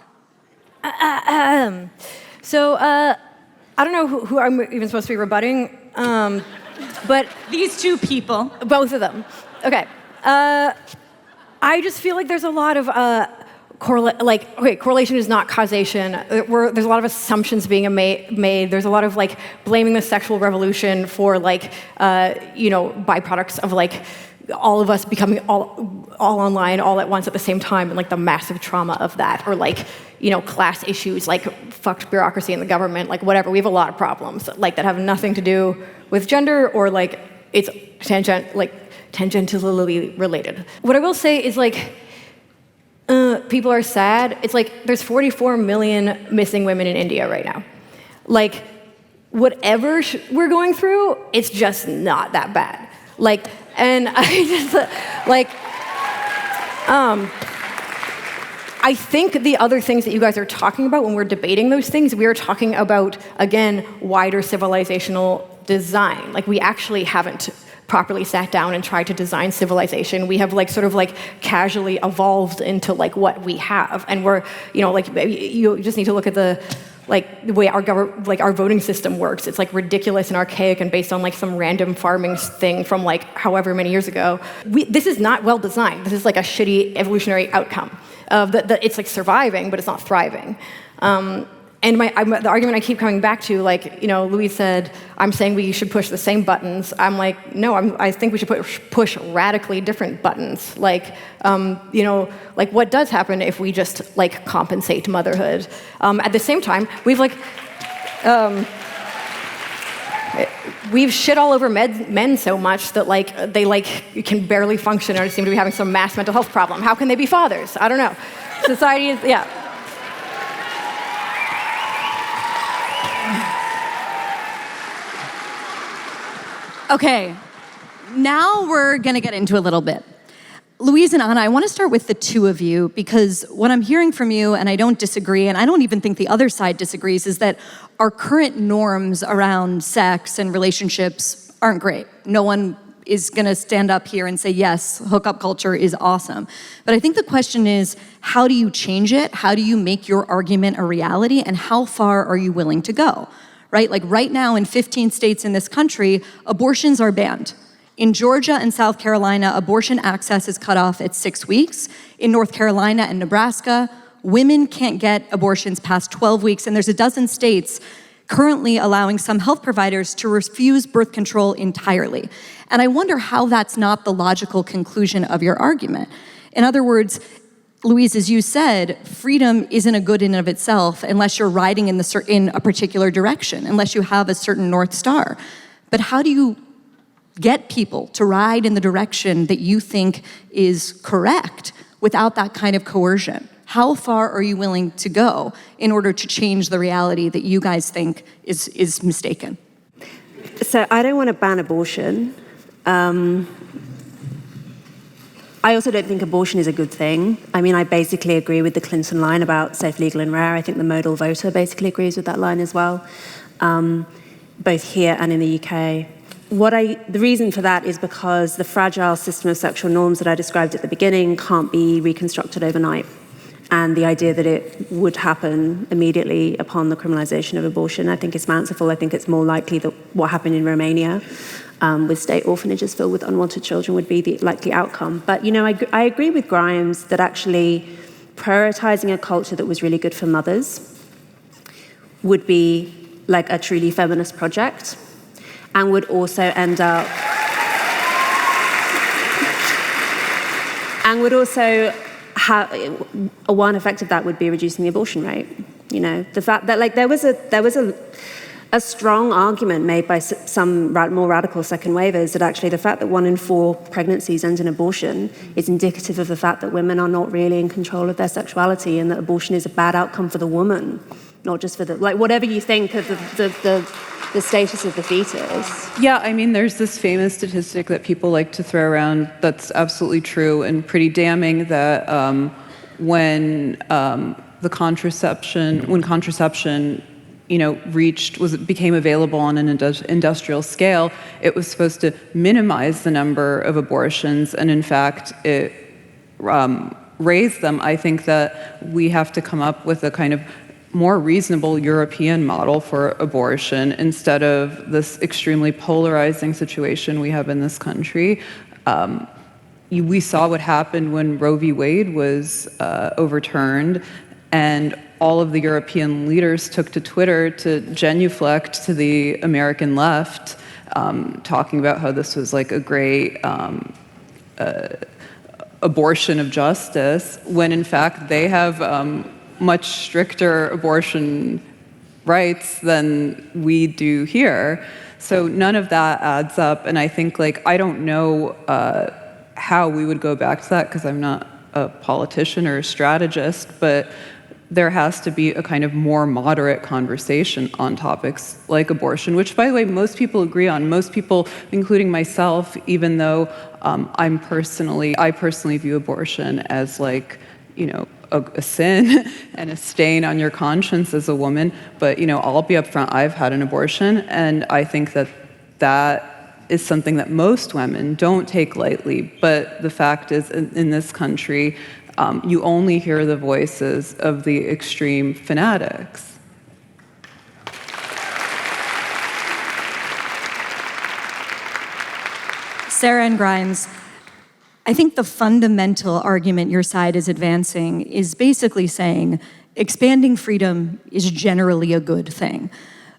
Speaker 5: So, I don't know who I'm even supposed to be rebutting, but...
Speaker 23: These two people.
Speaker 5: Both of them. Okay. I just feel like there's a lot of... correlation is not causation. There's a lot of assumptions being made. There's a lot of blaming the sexual revolution for byproducts of all of us becoming all online all at once at the same time, and the massive trauma of that, or class issues fucked bureaucracy in the government, whatever. We have a lot of problems that have nothing to do with gender, or it's tangentially related. What I will say is people are sad. It's there's 44 million missing women in India right now. Whatever we're going through, it's just not that bad. And I just I think the other things that you guys are talking about when we're debating those things, we are talking about, again, wider civilizational design. We actually haven't properly sat down and tried to design civilization. We have casually evolved into what we have, and we're you just need to look at the way our voting system works. It's ridiculous and archaic and based on some random farming thing from however many years ago. This is not well designed. This is a shitty evolutionary outcome. It's surviving, but it's not thriving. And the argument I keep coming back to, Louise said, I'm saying we should push the same buttons. I'm no, I think we should push radically different buttons. What does happen if we just compensate motherhood? At the same time, we've shit all over men so much that they can barely function or seem to be having some mass mental health problem. How can they be fathers? I don't know. Society is, yeah.
Speaker 23: Okay, now we're gonna get into a little bit. Louise and Anna, I wanna start with the two of you, because what I'm hearing from you, and I don't disagree, and I don't even think the other side disagrees, is that our current norms around sex and relationships aren't great. No one is gonna stand up here and say, yes, hookup culture is awesome. But I think the question is, how do you change it? How do you make your argument a reality? And how far are you willing to go? Right? Right now in 15 states in this country, abortions are banned. In Georgia and South Carolina, abortion access is cut off at 6 weeks. In North Carolina and Nebraska, women can't get abortions past 12 weeks, and there's a dozen states currently allowing some health providers to refuse birth control entirely. And I wonder how that's not the logical conclusion of your argument. In other words, Louise, as you said, freedom isn't a good in and of itself unless you're riding in a particular direction, unless you have a certain North Star. But how do you get people to ride in the direction that you think is correct without that kind of coercion? How far are you willing to go in order to change the reality that you guys think is mistaken?
Speaker 1: So I don't want to ban abortion. I also don't think abortion is a good thing. I mean, I basically agree with the Clinton line about safe, legal, and rare. I think the modal voter basically agrees with that line as well, both here and in the UK. The reason for that is because the fragile system of sexual norms that I described at the beginning can't be reconstructed overnight. And the idea that it would happen immediately upon the criminalization of abortion, I think is fanciful. I think it's more likely that what happened in Romania with state orphanages filled with unwanted children would be the likely outcome. But, I agree with Grimes that actually prioritizing a culture that was really good for mothers would be like a truly feminist project, and would also end up have one effect of that would be reducing the abortion rate. The fact that there was a strong argument made by some more radical second wavers that actually the fact that 1 in 4 pregnancies end in abortion is indicative of the fact that women are not really in control of their sexuality, and that abortion is a bad outcome for the woman, not just for whatever you think of the status of the fetus.
Speaker 14: Yeah, I mean, there's this famous statistic that people like to throw around that's absolutely true and pretty damning, that when contraception became available on an industrial scale, it was supposed to minimize the number of abortions, and in fact, it raised them. I think that we have to come up with a kind of more reasonable European model for abortion instead of this extremely polarizing situation we have in this country. We saw what happened when Roe v. Wade was overturned, and all of the European leaders took to Twitter to genuflect to the American left, talking about how this was like a great abortion of justice, when in fact they have much stricter abortion rights than we do here. So none of that adds up, and I think I don't know how we would go back to that, because I'm not a politician or a strategist, but there has to be a kind of more moderate conversation on topics like abortion, which, by the way, most people agree on. Most people, including myself, even though I personally view abortion as a sin and a stain on your conscience as a woman. But I'll be upfront, I've had an abortion, and I think that is something that most women don't take lightly. But the fact is, in this country, you only hear the voices of the extreme fanatics.
Speaker 23: Sarah and Grimes, I think the fundamental argument your side is advancing is basically saying expanding freedom is generally a good thing.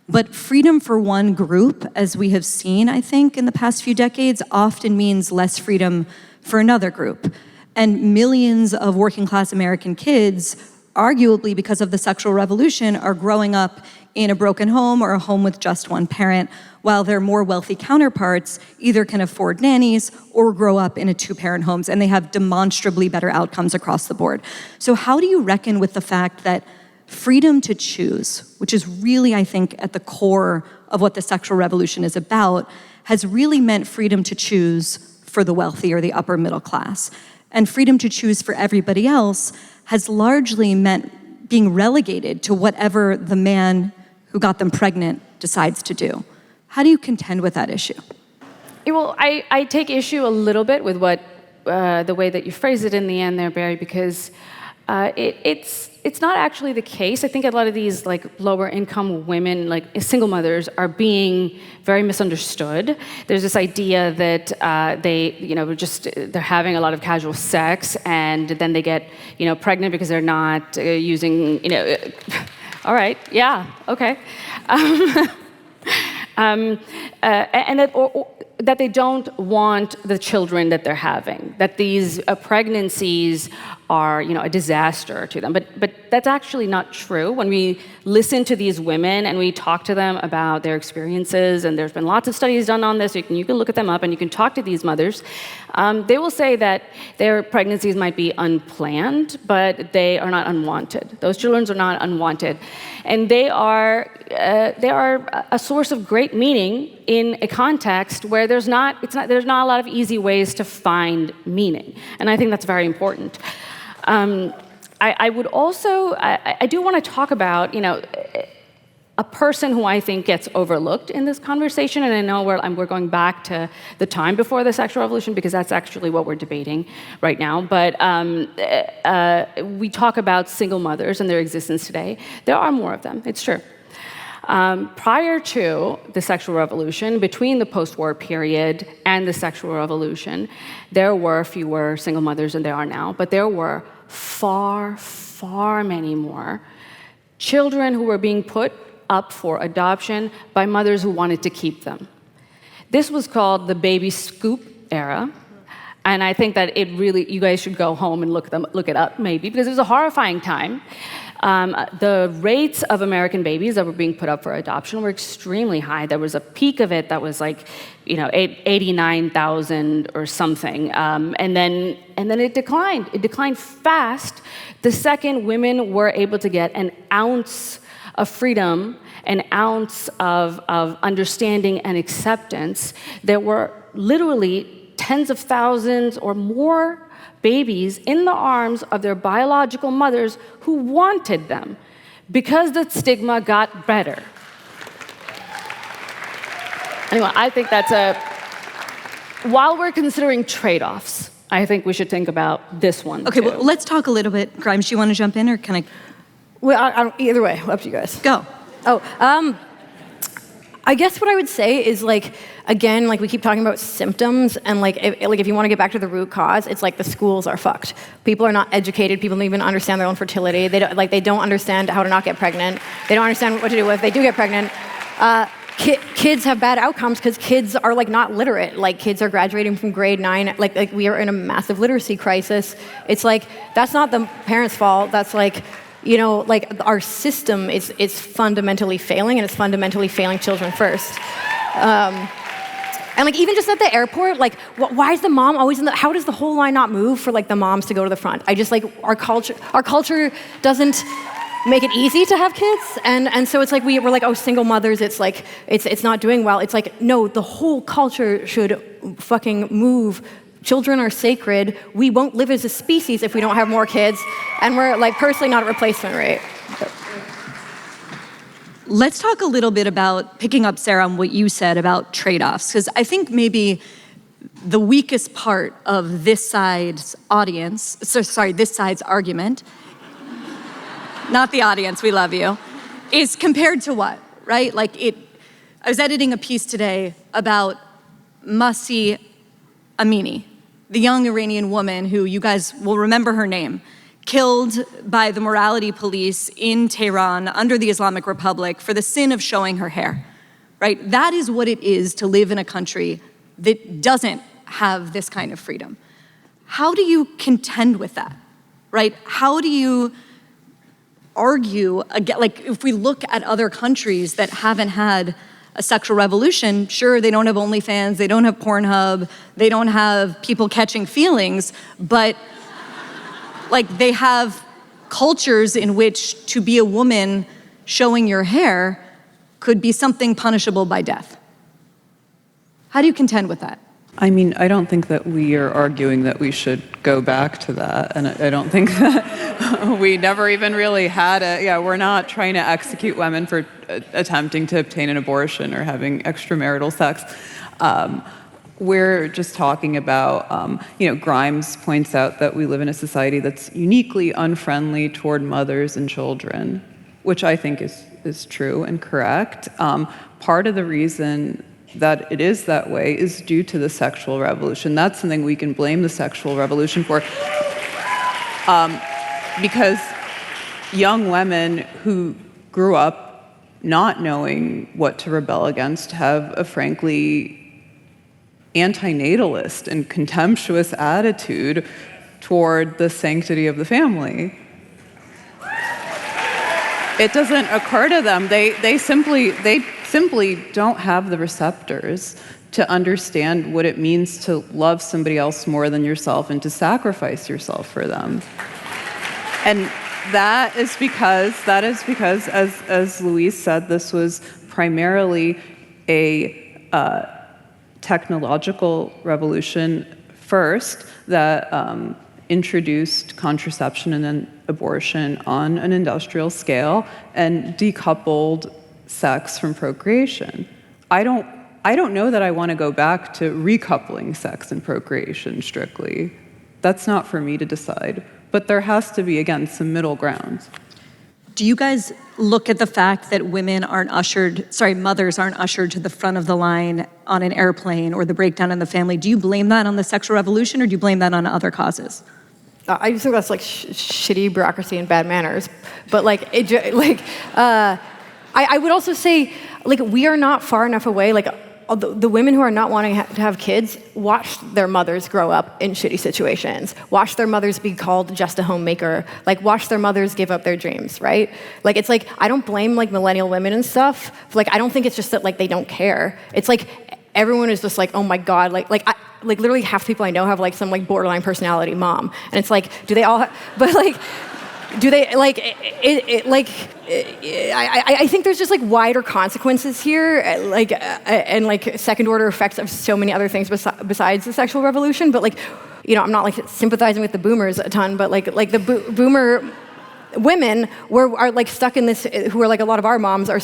Speaker 23: But freedom for one group, as we have seen, I think, in the past few decades, often means less freedom for another group. And millions of working-class American kids, arguably because of the sexual revolution, are growing up in a broken home or a home with just one parent, while their more wealthy counterparts either can afford nannies or grow up in a 2-parent homes, and they have demonstrably better outcomes across the board. So how do you reckon with the fact that freedom to choose, which is really, I think, at the core of what the sexual revolution is about, has really meant freedom to choose for the wealthy or the upper middle class? And freedom to choose for everybody else has largely meant being relegated to whatever the man who got them pregnant decides to do. How do you contend with that issue?
Speaker 2: Well, I take issue a little bit with what the way that you phrase it in the end there, Barry, because it's not actually the case. I think a lot of these lower income women, single mothers, are being very misunderstood. There's this idea that they're having a lot of casual sex, and then they get pregnant because they're not using all right, yeah, okay. And that they don't want the children that they're having, that these pregnancies are, a disaster to them. But that's actually not true. When we listen to these women and we talk to them about their experiences, and there's been lots of studies done on this, you can look at them up and you can talk to these mothers, they will say that their pregnancies might be unplanned, but they are not unwanted. Those children are not unwanted. And they are a source of great meaning in a context where there's not a lot of easy ways to find meaning. And I think that's very important. I would also, I do want to talk about, a person who I think gets overlooked in this conversation, and I know we're going back to the time before the sexual revolution because that's actually what we're debating right now, but we talk about single mothers and their existence today. There are more of them, it's true. Prior to the sexual revolution, between the post-war period and the sexual revolution, there were fewer single mothers than there are now, but there were far, far many more children who were being put up for adoption by mothers who wanted to keep them. This was called the baby scoop era, and I think that you guys should go home and look it up maybe, because it was a horrifying time. The rates of American babies that were being put up for adoption were extremely high. There was a peak of it that was 89,000 or something, and then it declined. It declined fast the second women were able to get an ounce of freedom, an ounce of understanding and acceptance. There were literally tens of thousands or more babies in the arms of their biological mothers who wanted them because the stigma got better. Anyway, I think while we're considering trade-offs, I think we should think about this one
Speaker 23: Okay,
Speaker 2: too.
Speaker 23: well, let's talk a little bit. Grimes, do you want to jump in or can I?
Speaker 5: Well, either way, up to you guys.
Speaker 23: Go.
Speaker 5: I guess what I would say is again, we keep talking about symptoms, and if you want to get back to the root cause, it's the schools are fucked. People are not educated. People don't even understand their own fertility. They don't understand how to not get pregnant. They don't understand what to do if they do get pregnant. Kids have bad outcomes because kids are not literate. Kids are graduating from grade 9. We are in a massive literacy crisis. It's that's not the parents' fault. That's our system is fundamentally failing, and it's fundamentally failing children first. And even just at the airport, why is the mom always how does the whole line not move for the moms to go to the front? I just our culture doesn't make it easy to have kids, and so it's we're single mothers, it's not doing well. It's no, the whole culture should fucking move. Children are sacred. We won't live as a species if we don't have more kids, and we're personally not at replacement rate.
Speaker 23: Let's talk a little bit about picking up, Sarah, on what you said about trade-offs, because I think maybe the weakest part of this side's this side's argument, not the audience, we love you, is compared to what, right? I was editing a piece today about Mahsa Amini, the young Iranian woman who you guys will remember her name, killed by the morality police in Tehran under the Islamic Republic for the sin of showing her hair, right? That is what it is to live in a country that doesn't have this kind of freedom. How do you contend with that, right? How do you argue, if we look at other countries that haven't had a sexual revolution, sure, they don't have OnlyFans, they don't have Pornhub, they don't have people catching feelings, but they have cultures in which to be a woman showing your hair could be something punishable by death. How do you contend with that?
Speaker 14: I mean, I don't think that we are arguing that we should go back to that, and I don't think that we never even really had we're not trying to execute women for attempting to obtain an abortion or having extramarital sex. We're just talking about, Grimes points out that we live in a society that's uniquely unfriendly toward mothers and children, which I think is true and correct. Part of the reason that it is that way is due to the sexual revolution. That's something we can blame the sexual revolution for. Because young women who grew up not knowing what to rebel against have a frankly antinatalist and contemptuous attitude toward the sanctity of the family. It doesn't occur to them. They simply don't have the receptors to understand what it means to love somebody else more than yourself and to sacrifice yourself for them. And that is because, as Louise said, this was primarily a technological revolution first that introduced contraception and then abortion on an industrial scale and decoupled sex from procreation. I don't know that I want to go back to recoupling sex and procreation strictly. That's not for me to decide. But there has to be, again, some middle ground.
Speaker 23: Do you guys look at the fact that mothers aren't ushered to the front of the line on an airplane or the breakdown in the family? Do you blame that on the sexual revolution, or do you blame that on other causes?
Speaker 5: I just think that's like shitty bureaucracy and bad manners. But I would also say, like, we are not far enough away. Like, the women who are not wanting to have kids watch their mothers grow up in shitty situations, watch their mothers be called just a homemaker, like watch their mothers give up their dreams, right? Like, it's like, I don't blame like millennial women and stuff. Like, I don't think it's just that like they don't care. It's like everyone is just like, oh my God, like literally half the people I know have like some like borderline personality mom. And it's like, do they all but like, do they, like, I think there's just, like, wider consequences here, like, and, like, second-order effects of so many other things besides the sexual revolution. But, like, you know, I'm not, like, sympathizing with the boomers a ton, but, like the boomer women are, like, stuck in this, who are, like, a lot of our moms were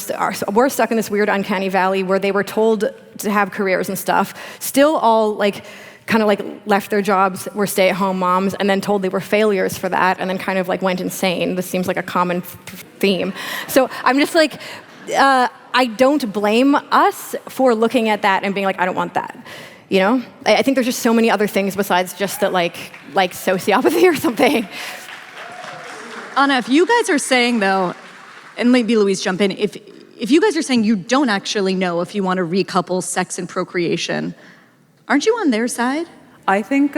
Speaker 5: stuck in this weird uncanny valley where they were told to have careers and stuff, still all, like, kind of like left their jobs, were stay-at-home moms, and then told they were failures for that, and then kind of like went insane. This seems like a common theme. So I'm just like, I don't blame us for looking at that and being like, I don't want that. You know? I think there's just so many other things besides just that like sociopathy or something.
Speaker 23: Anna, if you guys are saying though, and maybe Louise jump in, if you guys are saying you don't actually know if you want to recouple sex and procreation, aren't you on their side?
Speaker 14: I think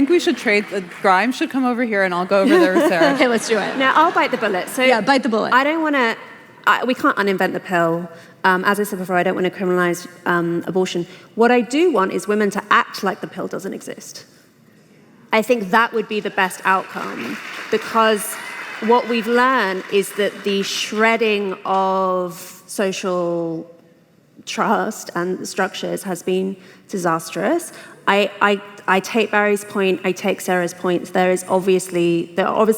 Speaker 14: we should trade. Grimes should come over here, and I'll go over there with Sarah.
Speaker 23: Okay, let's do it.
Speaker 1: Now, I'll bite the bullet. So
Speaker 23: yeah, bite the bullet.
Speaker 1: I don't want to. We can't uninvent the pill. As I said before, I don't want to criminalize abortion. What I do want is women to act like the pill doesn't exist. I think that would be the best outcome, because what we've learned is that the shredding of social trust and structures has been disastrous. I take Barry's point, I take Sarah's point. There are obviously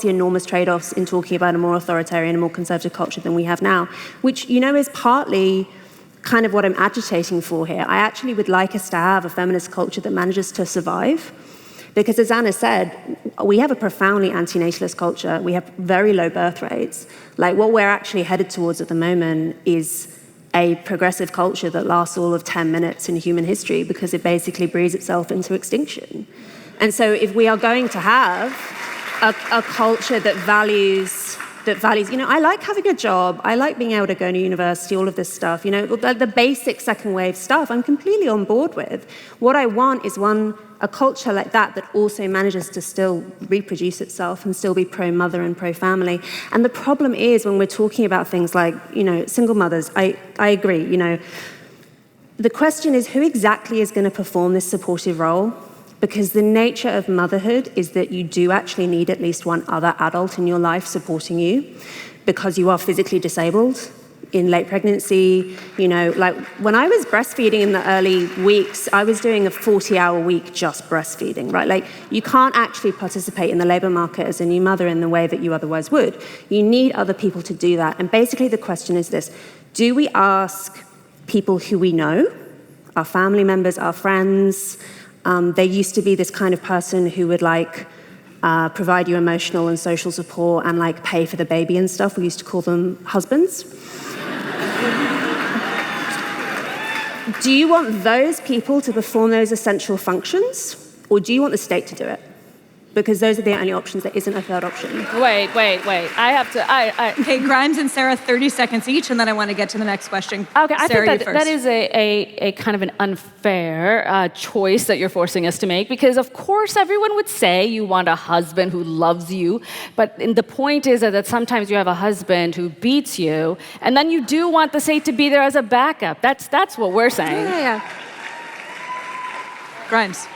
Speaker 1: enormous trade-offs in talking about a more authoritarian and more conservative culture than we have now, which, you know, is partly kind of what I'm agitating for here. I actually would like us to have a feminist culture that manages to survive. Because as Anna said, we have a profoundly anti-natalist culture. We have very low birth rates. Like, what we're actually headed towards at the moment is a progressive culture that lasts all of 10 minutes in human history, because it basically breeds itself into extinction. And so if we are going to have a culture that values, you know, I like having a job, I like being able to go to university, all of this stuff, you know, the basic second wave stuff, I'm completely on board with. What I want is a culture like that also manages to still reproduce itself and still be pro-mother and pro-family. And the problem is, when we're talking about things like, you know, single mothers, I agree, you know, the question is, who exactly is going to perform this supportive role? Because the nature of motherhood is that you do actually need at least one other adult in your life supporting you, because you are physically disabled in late pregnancy. You know, like when I was breastfeeding in the early weeks, I was doing a 40-hour week just breastfeeding, right? Like, you can't actually participate in the labor market as a new mother in the way that you otherwise would. You need other people to do that. And basically the question is this: do we ask people who we know, our family members, our friends? There used to be this kind of person who would like provide you emotional and social support and like pay for the baby and stuff. We used to call them husbands. Do you want those people to perform those essential functions, or do you want the state to do it? Because those are the only options. There isn't a third option.
Speaker 2: Wait. I have to.
Speaker 23: Okay, Grimes and Sarah, 30 seconds each, and then I want to get to the next question.
Speaker 2: Okay, I
Speaker 23: Sarah,
Speaker 2: think that is a kind of an unfair choice that you're forcing us to make, because of course everyone would say you want a husband who loves you, but the point is that sometimes you have a husband who beats you, and then you do want the state to be there as a backup. That's what we're saying.
Speaker 1: Yeah.
Speaker 23: Grimes.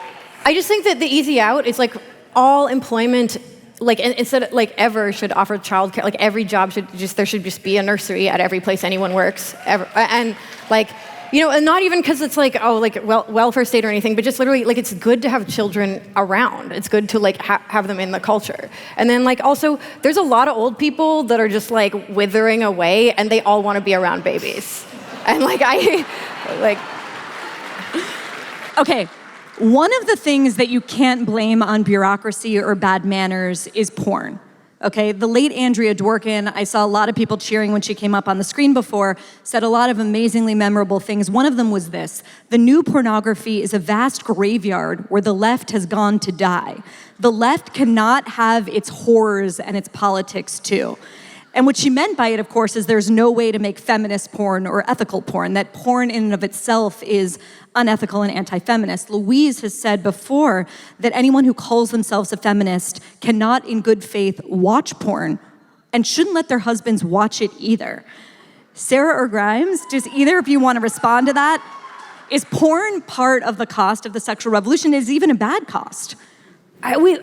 Speaker 5: I just think that the easy out is like, all employment, like, instead of, like, ever should offer childcare. Like, every job there should just be a nursery at every place anyone works ever. And like, and not even because it's like, welfare state or anything, but just literally, like, it's good to have children around. It's good to, like, have them in the culture. And then, like, also, there's a lot of old people that are just, like, withering away, and they all want to be around babies. And,
Speaker 23: Okay, one of the things that you can't blame on bureaucracy or bad manners is porn. Okay, the late Andrea Dworkin, I saw a lot of people cheering when she came up on the screen before, said a lot of amazingly memorable things. One of them was this: the new pornography is a vast graveyard where the left has gone to die. The left cannot have its horrors and its politics too. And what she meant by it, of course, is there's no way to make feminist porn or ethical porn, that porn in and of itself is unethical and anti-feminist. Louise has said before that anyone who calls themselves a feminist cannot in good faith watch porn and shouldn't let their husbands watch it either. Sarah or Grimes, does either of you want to respond to that? Is porn part of the cost of the sexual revolution? Is it even a bad cost?
Speaker 5: Do you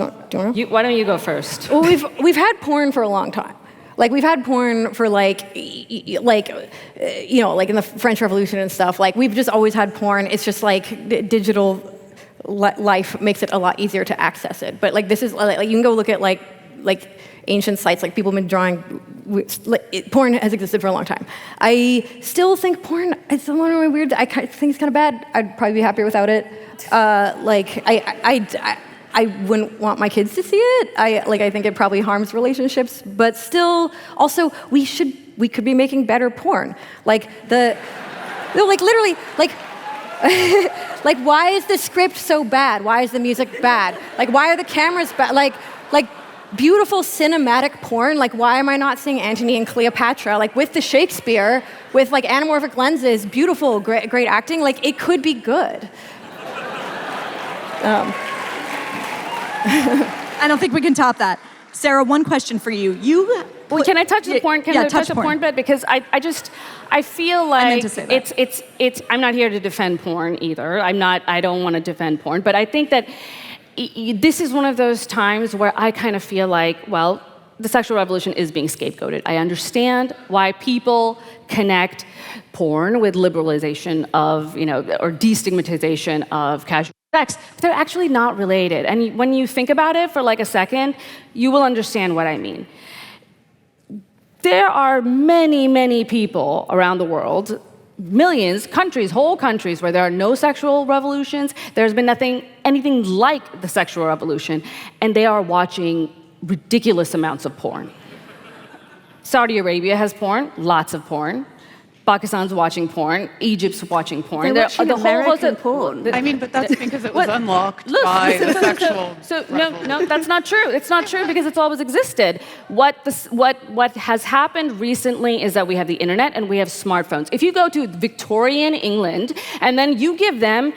Speaker 5: want to?
Speaker 2: Why don't you go first?
Speaker 5: Well, we've had porn for a long time. Like, we've had porn for, like in the French Revolution and stuff. Like, we've just always had porn. It's just, like, digital life makes it a lot easier to access it. But, like, this is, like, you can go look at, like ancient sites. Like, people have been drawing, porn has existed for a long time. I still think porn, it's a little weird. I think it's kind of bad. I'd probably be happier without it. I wouldn't want my kids to see it. I think it probably harms relationships, but still, also, we could be making better porn. Like, literally, like, why is the script so bad? Why is the music bad? Like, why are the cameras bad? Like, beautiful cinematic porn, like, why am I not seeing Antony and Cleopatra, like, with the Shakespeare, with, like, anamorphic lenses, beautiful, great acting, like, it could be good.
Speaker 23: I don't think we can top that. Sarah, one question for you.
Speaker 2: Can I touch the porn? Can I touch the porn bit? Because I feel like
Speaker 23: I meant to say that.
Speaker 2: it's I'm not here to defend porn either. I don't want to defend porn, but I think that this is one of those times where I kind of feel like, well, the sexual revolution is being scapegoated. I understand why people connect porn with liberalization of, or destigmatization of casual sex, but they're actually not related. And when you think about it for like a second, you will understand what I mean. There are many, many people around the world, millions, countries, whole countries, where there are no sexual revolutions. There's been anything like the sexual revolution, and they are watching ridiculous amounts of porn. Saudi Arabia has porn, lots of porn. Pakistan's watching porn. Egypt's watching porn.
Speaker 1: They're watching American porn.
Speaker 14: I mean, but that's because it was unlocked by the sexual.
Speaker 2: No, that's not true. It's not true because it's always existed. What has happened recently is that we have the internet and we have smartphones. If you go to Victorian England and then you give them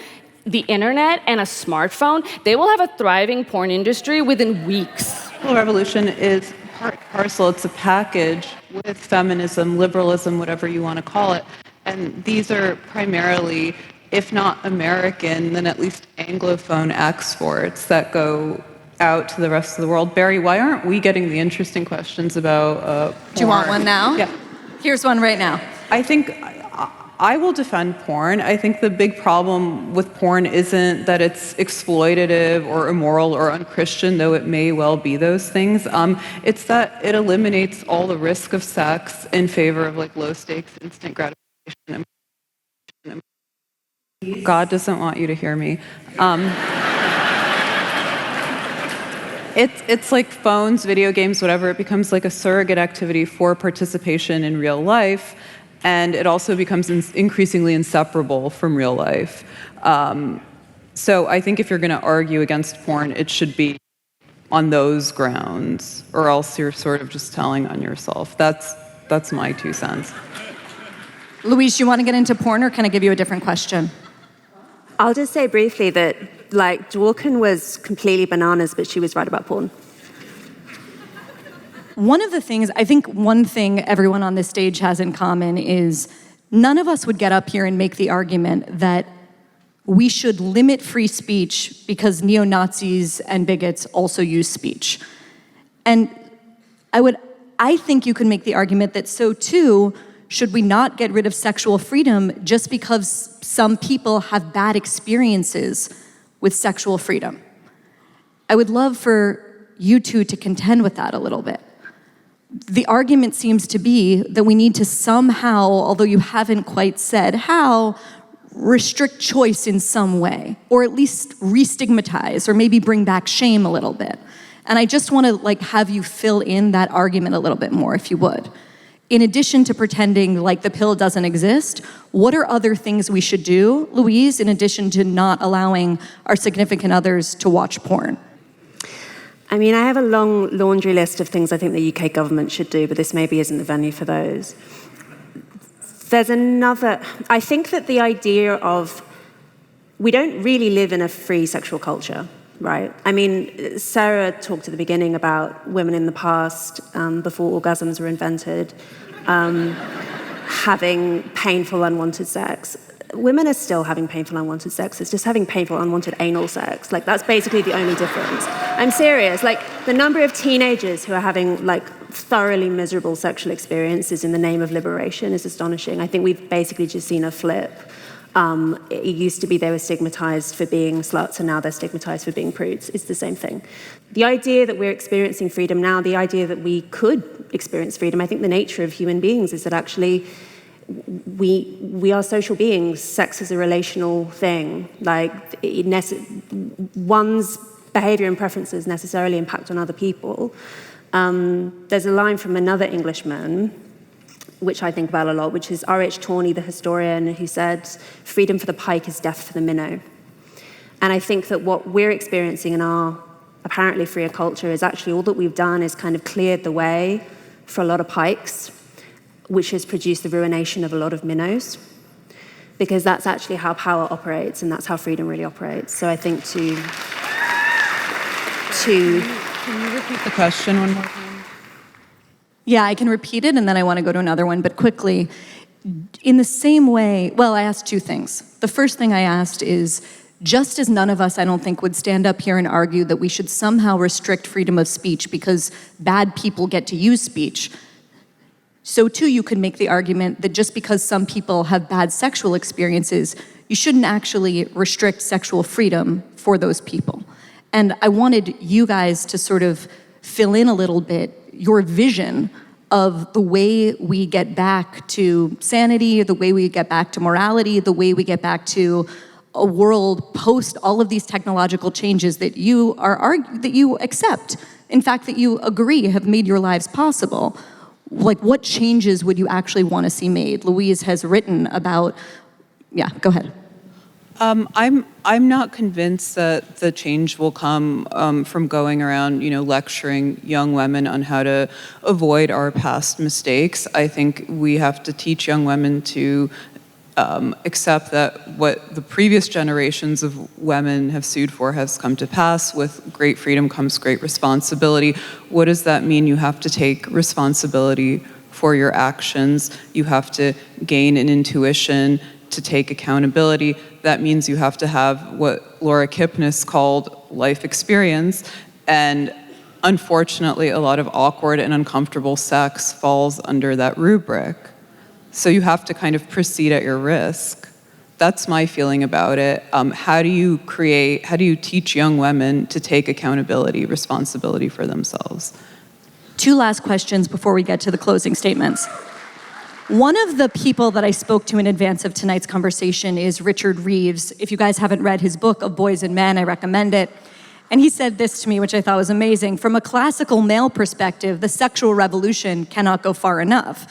Speaker 2: the internet and a smartphone, they will have a thriving porn industry within weeks.
Speaker 14: The revolution is part and parcel. It's a package with feminism, liberalism, whatever you want to call it. And these are primarily, if not American, then at least Anglophone exports that go out to the rest of the world. Barry, why aren't we getting the interesting questions about porn?
Speaker 23: Do you want one now?
Speaker 14: Yeah.
Speaker 23: Here's one right now.
Speaker 14: I think I will defend porn. I think the big problem with porn isn't that it's exploitative or immoral or unchristian, though it may well be those things. It's that it eliminates all the risk of sex in favor of like low stakes, instant gratification. God doesn't want you to hear me. It's like phones, video games, whatever. It becomes like a surrogate activity for participation in real life. And it also becomes increasingly inseparable from real life. So I think if you're going to argue against porn, it should be on those grounds, or else you're sort of just telling on yourself. That's my 2 cents.
Speaker 23: Louise, you want to get into porn, or can I give you a different question?
Speaker 1: I'll just say briefly that, like, Dworkin was completely bananas, but she was right about porn.
Speaker 23: One of the things, I think one thing everyone on this stage has in common is none of us would get up here and make the argument that we should limit free speech because neo-Nazis and bigots also use speech. And I think you could make the argument that so too Should we not get rid of sexual freedom just because some people have bad experiences with sexual freedom? I would love for you two to contend with that a little bit. The argument seems to be that we need to somehow, although you haven't quite said how, restrict choice in some way, or at least re-stigmatize, or maybe bring back shame a little bit. And I just want to have you fill in that argument a little bit more, if you would. In addition to pretending like the pill doesn't exist, what are other things we should do, Louise, in addition to not allowing our significant others to watch porn?
Speaker 1: I mean, I have a long laundry list of things I think the UK government should do, but this maybe isn't the venue for those. There's another, I think that the idea of, we don't really live in a free sexual culture, right? I mean, Sarah talked at the beginning about women in the past, before orgasms were invented, having painful, unwanted sex. Women are still having painful, unwanted sex. It's just having painful, unwanted anal sex. That's basically the only difference. I'm serious. The number of teenagers who are having, thoroughly miserable sexual experiences in the name of liberation is astonishing. I think we've basically just seen a flip. It used to be they were stigmatized for being sluts, and now they're stigmatized for being prudes. It's the same thing. The idea that we're experiencing freedom now, the idea that we could experience freedom, I think the nature of human beings is that actually we are social beings. Sex is a relational thing. One's behavior and preferences necessarily impact on other people. There's a line from another Englishman, which I think about a lot, which is R.H. Tawney, the historian, who said, "Freedom for the pike is death for the minnow." And I think that what we're experiencing in our apparently freer culture is actually all that we've done is kind of cleared the way for a lot of pikes, which has produced the ruination of a lot of minnows, because that's actually how power operates, and that's how freedom really operates. So I think to
Speaker 14: Can you repeat the question one more time?
Speaker 23: Yeah, I can repeat it, and then I want to go to another one, but quickly. In the same way, well, I asked two things. The first thing I asked is, just as none of us, I don't think, would stand up here and argue that we should somehow restrict freedom of speech because bad people get to use speech, so too you could make the argument that just because some people have bad sexual experiences, you shouldn't actually restrict sexual freedom for those people. And I wanted you guys to sort of fill in a little bit your vision of the way we get back to sanity, the way we get back to morality, the way we get back to a world post all of these technological changes that you that you accept, in fact, that you agree have made your lives possible. What changes would you actually want to see made? Louise has written about, yeah, go ahead.
Speaker 14: I'm not convinced that the change will come from going around, lecturing young women on how to avoid our past mistakes. I think we have to teach young women to accept that what the previous generations of women have sued for has come to pass. With great freedom comes great responsibility. What does that mean? You have to take responsibility for your actions. You have to gain an intuition to take accountability. That means you have to have what Laura Kipnis called life experience, and unfortunately a lot of awkward and uncomfortable sex falls under that rubric. So you have to kind of proceed at your risk. That's my feeling about it. How do you teach young women to take accountability, responsibility for themselves?
Speaker 23: Two last questions before we get to the closing statements. One of the people that I spoke to in advance of tonight's conversation is Richard Reeves. If you guys haven't read his book of Boys and Men, I recommend it. And he said this to me, which I thought was amazing. From a classical male perspective, the sexual revolution cannot go far enough.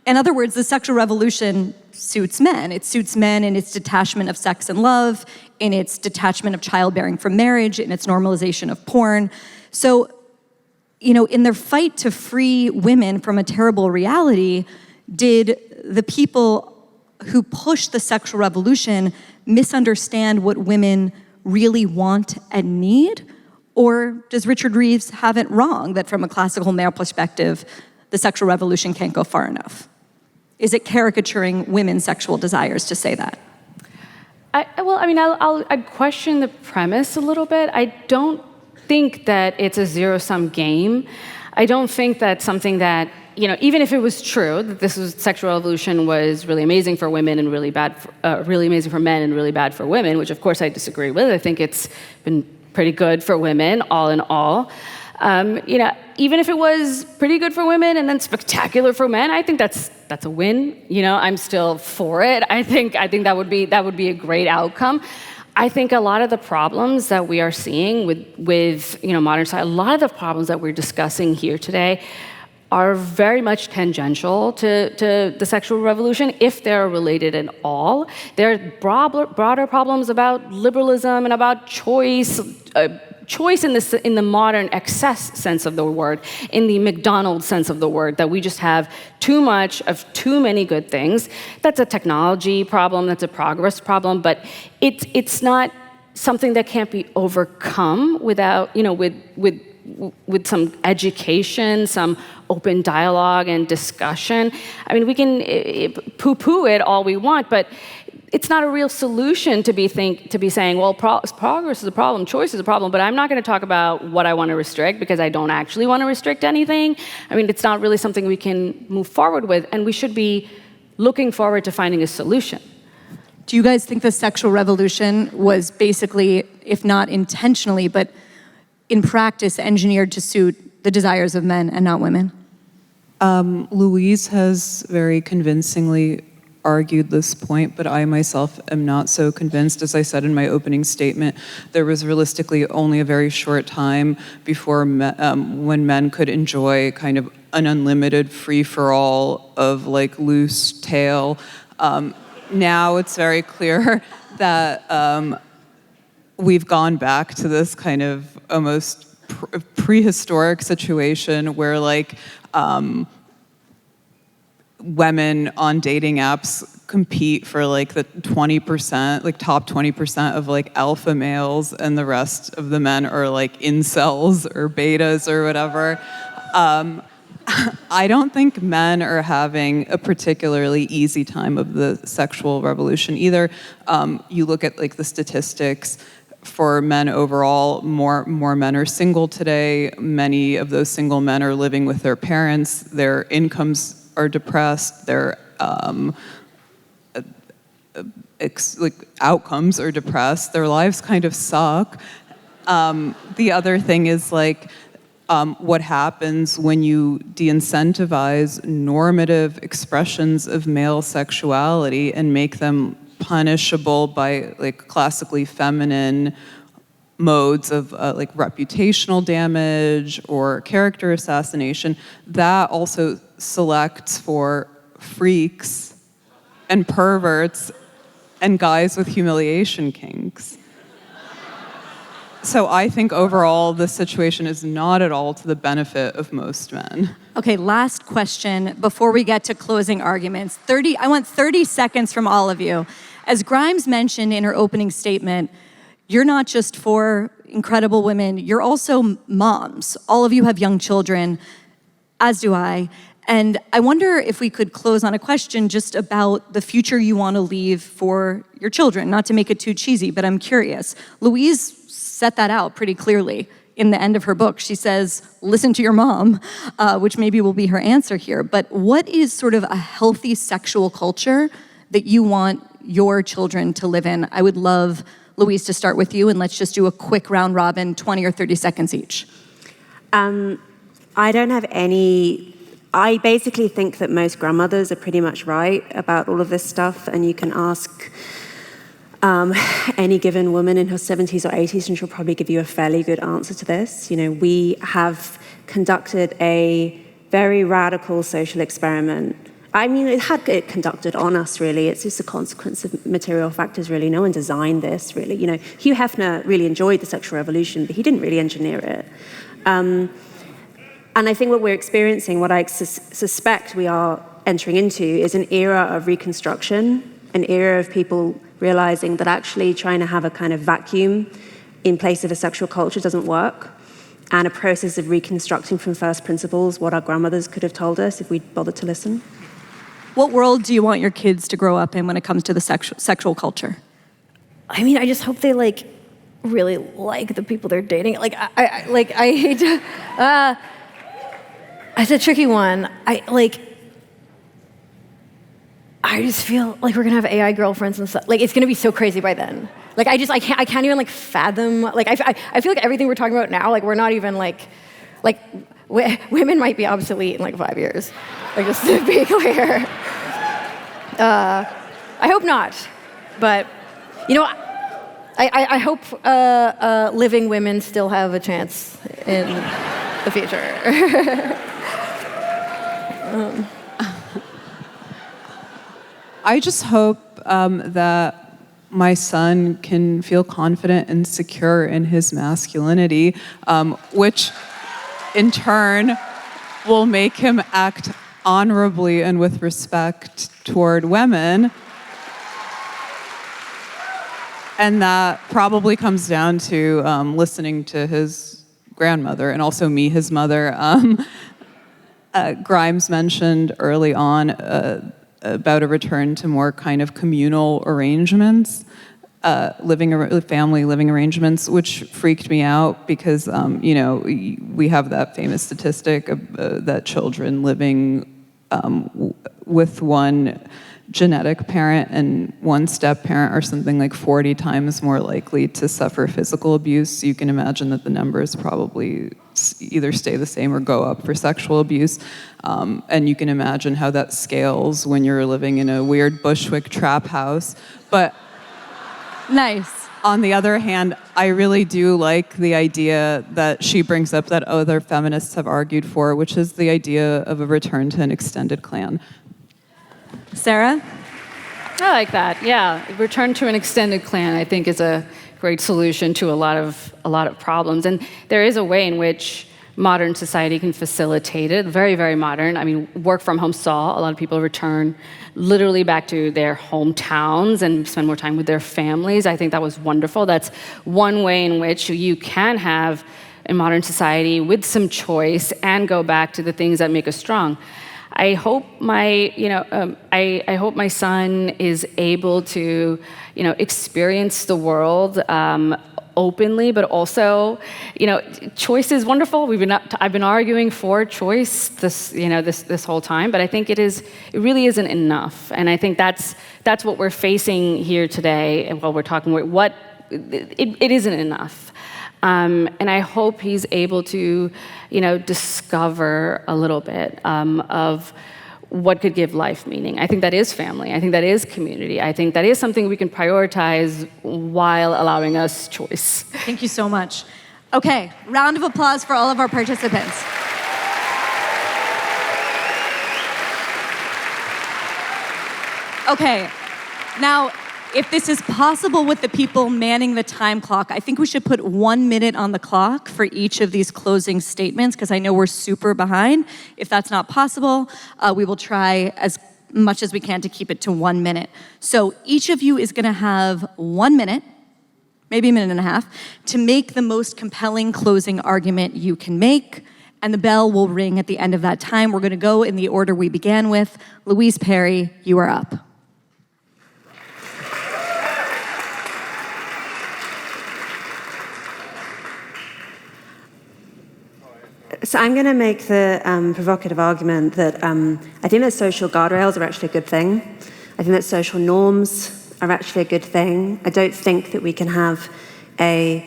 Speaker 23: In other words, the sexual revolution suits men. It suits men in its detachment of sex and love, in its detachment of childbearing from marriage, in its normalization of porn. So, in their fight to free women from a terrible reality, did the people who pushed the sexual revolution misunderstand what women really want and need? Or does Richard Reeves have it wrong that from a classical male perspective, the sexual revolution can't go far enough? Is it caricaturing women's sexual desires to say that?
Speaker 2: I'd question the premise a little bit. I don't think that it's a zero-sum game. I don't think that something that even if it was true that sexual revolution was really amazing for women and really amazing for men and really bad for women, which of course I disagree with. I think it's been pretty good for women, all in all. Even if it was pretty good for women and then spectacular for men, I think that's a win. I'm still for it. I think that would be a great outcome. I think a lot of the problems that we are seeing with modern society, a lot of the problems that we're discussing here today are very much tangential to the sexual revolution, if they're related at all. There are broader problems about liberalism and about choice in the modern excess sense of the word, in the McDonald's sense of the word, that we just have too much of too many good things. That's a technology problem, that's a progress problem, but it's not something that can't be overcome without, with some education, some open dialogue and discussion. I mean, we can poo-poo it all we want, but it's not a real solution to be saying, well, progress is a problem, choice is a problem, but I'm not going to talk about what I want to restrict because I don't actually want to restrict anything. I mean, it's not really something we can move forward with, and we should be looking forward to finding a solution.
Speaker 23: Do you guys think the sexual revolution was basically, if not intentionally, but in practice, engineered to suit the desires of men and not women?
Speaker 14: Louise has very convincingly argued this point, but I myself am not so convinced. As I said in my opening statement, there was realistically only a very short time before when men could enjoy kind of an unlimited free-for-all of like loose tail. Now it's very clear that we've gone back to this kind of almost prehistoric situation where like women on dating apps compete for like the 20%, like top 20% of like alpha males, and the rest of the men are like incels or betas or whatever. I don't think men are having a particularly easy time of the sexual revolution either. You look at like the statistics for men overall, more men are single today. Many of those single men are living with their parents. Their incomes are depressed. Their outcomes are depressed. Their lives kind of suck. The other thing is like what happens when you de-incentivize normative expressions of male sexuality and make them punishable by like classically feminine modes of like reputational damage or character assassination. That also selects for freaks and perverts and guys with humiliation kinks. So I think overall the situation is not at all to the benefit of most men.
Speaker 23: Okay, last question before we get to closing arguments. I want 30 seconds from all of you. As Grimes mentioned in her opening statement, you're not just for incredible women, you're also moms. All of you have young children, as do I. And I wonder if we could close on a question just about the future you want to leave for your children. Not to make it too cheesy, but I'm curious. Louise set that out pretty clearly in the end of her book. She says, listen to your mom, which maybe will be her answer here. But what is sort of a healthy sexual culture that you want your children to live in? I would love, Louise, to start with you, and let's just do a quick round robin, 20 or 30 seconds each.
Speaker 1: I don't have any... I basically think that most grandmothers are pretty much right about all of this stuff, and you can ask any given woman in her 70s or 80s, and she'll probably give you a fairly good answer to this. You know, we have conducted a very radical social experiment. I mean, it had it conducted on us, really. It's just a consequence of material factors, really. No one designed this, really. You know, Hugh Hefner really enjoyed the sexual revolution, but he didn't really engineer it. And I think what we're experiencing, what I suspect we are entering into, is an era of reconstruction, an era of people realizing that actually trying to have a kind of vacuum in place of a sexual culture doesn't work, and a process of reconstructing from first principles what our grandmothers could have told us if we'd bothered to listen.
Speaker 23: What world do you want your kids to grow up in when it comes to the sexual culture?
Speaker 5: I mean, I just hope they really like the people they're dating. I hate to... It's a tricky one. I just feel like we're gonna have AI girlfriends and stuff. Like, it's gonna be so crazy by then. Like, I can't even like fathom. Like, I feel like everything we're talking about now, like, we're not even women might be obsolete in like 5 years. Like, just to be clear. I hope not, but you know, I hope living women still have a chance in the future.
Speaker 14: I just hope that my son can feel confident and secure in his masculinity, which in turn will make him act honorably and with respect toward women. And that probably comes down to listening to his grandmother and also me, his mother. Grimes mentioned early on about a return to more kind of communal arrangements, family living arrangements, which freaked me out because, we have that famous statistic that children living with one genetic parent and one step parent are something like 40 times more likely to suffer physical abuse. So you can imagine that the numbers probably either stay the same or go up for sexual abuse. And you can imagine how that scales when you're living in a weird Bushwick trap house. But
Speaker 23: nice.
Speaker 14: On the other hand, I really do like the idea that she brings up that other feminists have argued for, which is the idea of a return to an extended clan.
Speaker 23: Sarah?
Speaker 2: I like that. Yeah, return to an extended clan, I think, is a great solution to a lot of problems. And there is a way in which modern society can facilitate it. Very, very modern. I mean, work from home saw a lot of people return literally back to their hometowns and spend more time with their families. I think that was wonderful. That's one way in which you can have a modern society with some choice and go back to the things that make us strong. I hope I hope my son is able to, experience the world openly, but also, choice is wonderful. I've been arguing for choice this whole time, but I think it really isn't enough, and I think that's what we're facing here today while we're talking. It isn't enough. And I hope he's able to, discover a little bit of what could give life meaning. I think that is family. I think that is community. I think that is something we can prioritize while allowing us choice.
Speaker 23: Thank you so much. Okay, round of applause for all of our participants. Okay, now, if this is possible with the people manning the time clock, I think we should put 1 minute on the clock for each of these closing statements, because I know we're super behind. If that's not possible, we will try as much as we can to keep it to 1 minute. So each of you is gonna have 1 minute, maybe a minute and a half, to make the most compelling closing argument you can make, and the bell will ring at the end of that time. We're gonna go in the order we began with. Louise Perry, you are up.
Speaker 1: So I'm going to make the provocative argument that I think that social guardrails are actually a good thing. I think that social norms are actually a good thing. I don't think that we can have a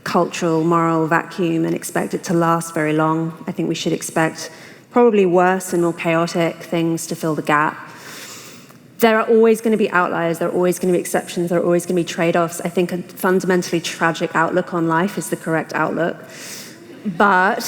Speaker 1: cultural, moral vacuum and expect it to last very long. I think we should expect probably worse and more chaotic things to fill the gap. There are always going to be outliers, there are always going to be exceptions, there are always going to be trade-offs. I think a fundamentally tragic outlook on life is the correct outlook. But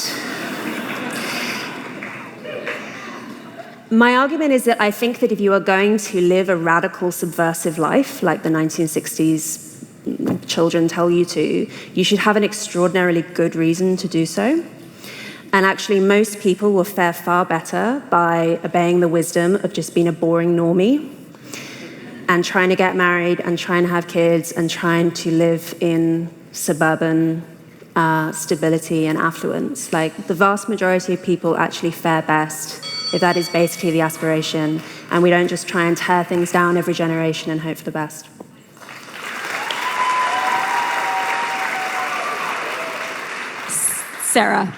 Speaker 1: my argument is that I think that if you are going to live a radical, subversive life, like the 1960s children tell you to, you should have an extraordinarily good reason to do so. And actually, most people will fare far better by obeying the wisdom of just being a boring normie and trying to get married and trying to have kids and trying to live in suburban stability and affluence. Like, the vast majority of people actually fare best if that is basically the aspiration, and we don't just try and tear things down every generation and hope for the best.
Speaker 23: Sarah.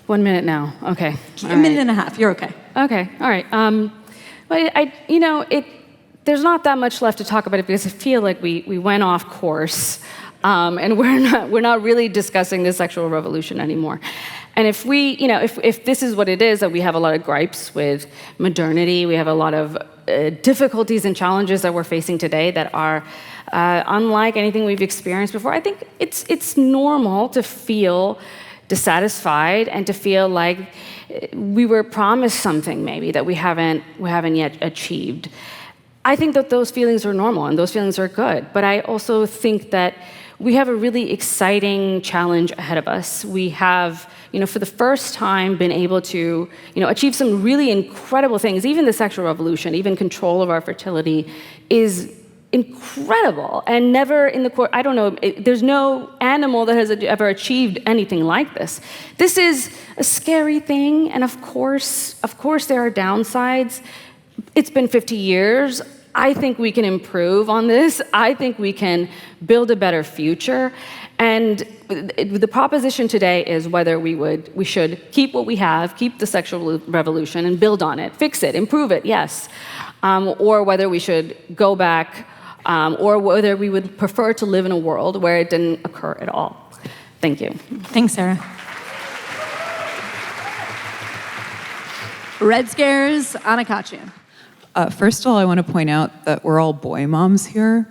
Speaker 2: 1 minute now. Okay.
Speaker 23: A minute and a half. You're okay.
Speaker 2: Okay. All right. There's not that much left to talk about it because I feel like we went off course, and we're not really discussing the sexual revolution anymore. And if this is what it is, that we have a lot of gripes with modernity, we have a lot of difficulties and challenges that we're facing today that are unlike anything we've experienced before. I think it's normal to feel dissatisfied and to feel like we were promised something maybe that we haven't yet achieved. I think that those feelings are normal and those feelings are good, but I also think that we have a really exciting challenge ahead of us. We have, for the first time, been able to, achieve some really incredible things. Even the sexual revolution, even control of our fertility is incredible. And never in there's no animal that has ever achieved anything like this. This is a scary thing, and of course there are downsides. It's been 50 years. I think we can improve on this. I think we can build a better future. And the proposition today is whether we should keep what we have, keep the sexual revolution and build on it, fix it, improve it, yes. Or whether we should go back, or whether we would prefer to live in a world where it didn't occur at all. Thank you.
Speaker 23: Thanks, Sarah. Red Scares, Anna Khachiyan.
Speaker 14: First of all, I want to point out that we're all boy moms here,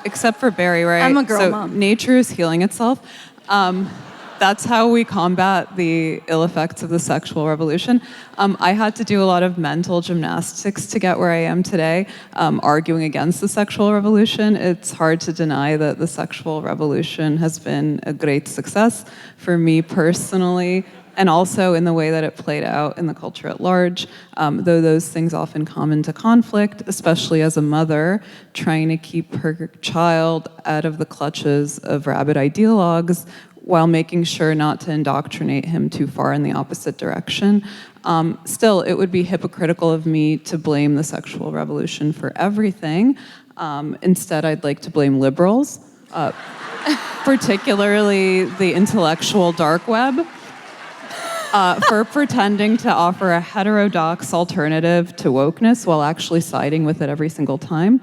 Speaker 14: except for Barry, right?
Speaker 23: I'm a girl
Speaker 14: so
Speaker 23: mom.
Speaker 14: Nature is healing itself. That's how we combat the ill effects of the sexual revolution. I had to do a lot of mental gymnastics to get where I am today, arguing against the sexual revolution. It's hard to deny that the sexual revolution has been a great success for me personally, and also in the way that it played out in the culture at large, though those things often come into conflict, especially as a mother trying to keep her child out of the clutches of rabid ideologues while making sure not to indoctrinate him too far in the opposite direction. Still, it would be hypocritical of me to blame the sexual revolution for everything. Instead, I'd like to blame liberals, particularly the intellectual dark web, for pretending to offer a heterodox alternative to wokeness while actually siding with it every single time.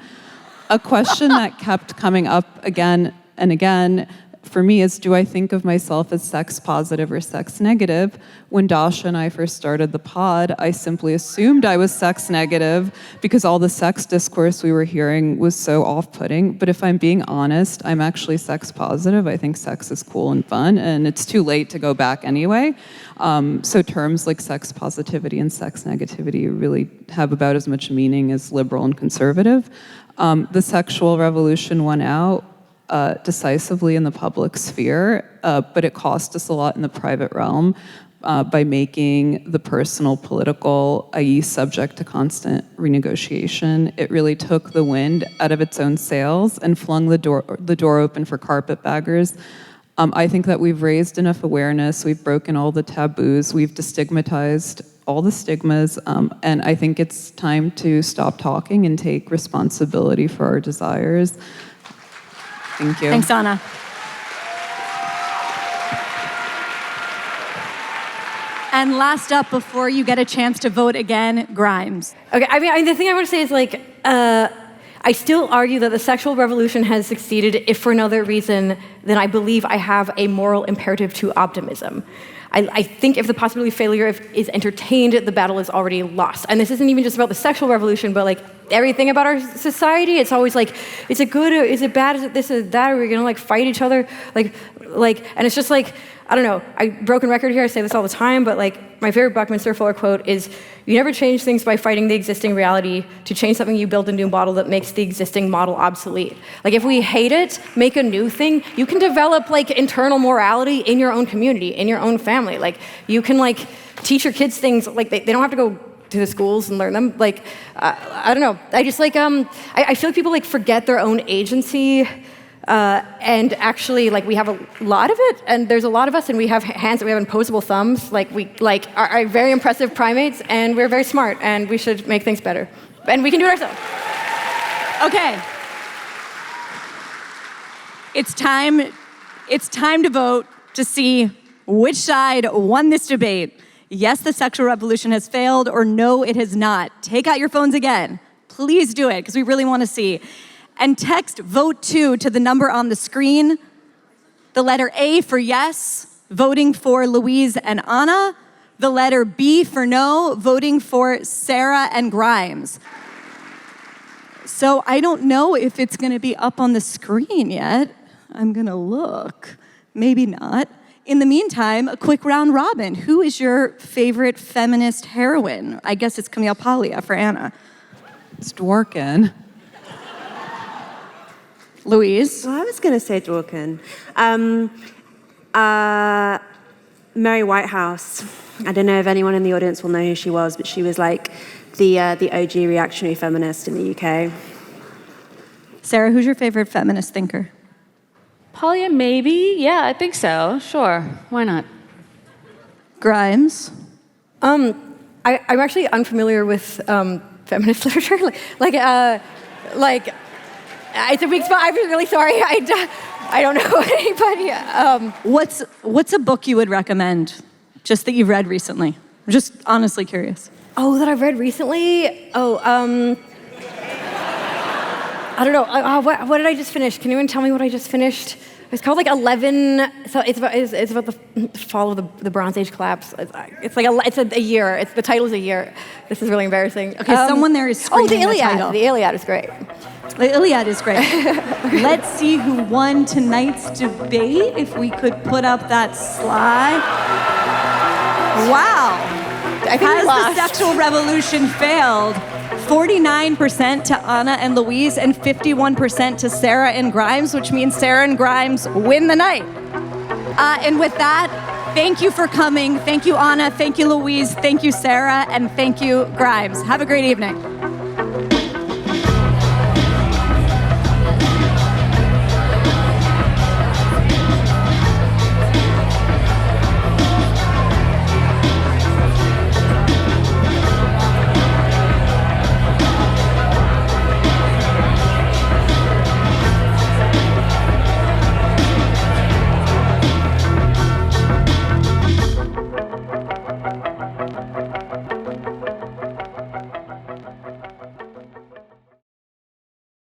Speaker 14: A question that kept coming up again and again for me is, do I think of myself as sex positive or sex negative? When Dasha and I first started the pod, I simply assumed I was sex negative because all the sex discourse we were hearing was so off-putting. But if I'm being honest, I'm actually sex positive. I think sex is cool and fun, and it's too late to go back anyway. So terms like sex positivity and sex negativity really have about as much meaning as liberal and conservative. The sexual revolution won out decisively in the public sphere, but it cost us a lot in the private realm by making the personal political, i.e. subject to constant renegotiation. It really took the wind out of its own sails and flung the door open for carpetbaggers. I think that we've raised enough awareness, we've broken all the taboos, we've destigmatized all the stigmas, and I think it's time to stop talking and take responsibility for our desires. Thank you.
Speaker 23: Thanks, Anna. And last up, before you get a chance to vote again, Grimes.
Speaker 5: Okay, I mean, the thing I want to say is, like, I still argue that the sexual revolution has succeeded, if for another reason, then I believe I have a moral imperative to optimism. I think if the possibility of failure is entertained, the battle is already lost. And this isn't even just about the sexual revolution, but like everything about our society. It's always like, is it good or is it bad? Is it this, is it that? Are we gonna like fight each other? Like, and it's just like, I don't know, broken record here, I say this all the time, but like my favorite Buckminster Fuller quote is, you never change things by fighting the existing reality. To change something, you build a new model that makes the existing model obsolete. Like if we hate it, make a new thing, you can develop like internal morality in your own community, in your own family. Like you can like teach your kids things, like they don't have to go to the schools and learn them. Like, I don't know, I just like, I feel like people like forget their own agency. And actually, like, we have a lot of it, and there's a lot of us, and we have hands, and we have opposable thumbs. Like, we are very impressive primates, and we're very smart, and we should make things better. And we can do it ourselves.
Speaker 23: Okay. It's time to vote to see Which side won this debate? Yes, the sexual revolution has failed, or no, it has not. Take out your phones again. Please do it, because we really want to see. And text vote 2 to the number on the screen. The letter A for yes, voting for Louise and Anna. The letter B for no, voting for Sarah and Grimes. So I don't know if it's going to be up on the screen yet. I'm going to look. Maybe not. In the meantime, a quick round robin. Who is your favorite feminist heroine? I guess it's Camille Paglia for Anna.
Speaker 14: It's Dworkin.
Speaker 23: Louise?
Speaker 1: Well, I was going to say Dworkin. Mary Whitehouse. I don't know if anyone in the audience will know who she was, but she was like the OG reactionary feminist in the UK.
Speaker 23: Sarah, who's your favorite feminist thinker?
Speaker 2: Paglia, maybe? Yeah, I think so. Sure. Why not?
Speaker 23: Grimes?
Speaker 5: I'm actually unfamiliar with feminist literature. It's a big spot. I'm really sorry. I don't know anybody.
Speaker 23: What's a book you would recommend, just that you've read recently? I'm just honestly curious.
Speaker 5: Oh, that I've read recently? I don't know. What did I just finish? Can anyone tell me what I just finished? It's called 11. So it's about the fall of the Bronze Age collapse. It's a year. The title is a year. This is really embarrassing.
Speaker 23: Okay, someone there is screaming
Speaker 5: the Iliad.
Speaker 23: title.
Speaker 5: The Iliad is great.
Speaker 23: The Iliad is great. Let's see who won tonight's debate. If we could put up that slide. Wow.
Speaker 5: I think
Speaker 23: Has
Speaker 5: we lost.
Speaker 23: the sexual revolution failed? 49% to Anna and Louise and 51% to Sarah and Grimes, which means Sarah and Grimes win the night. And with that, thank you for coming. Thank you, Anna. Thank you, Louise. Thank you, Sarah. And thank you, Grimes. Have a great evening.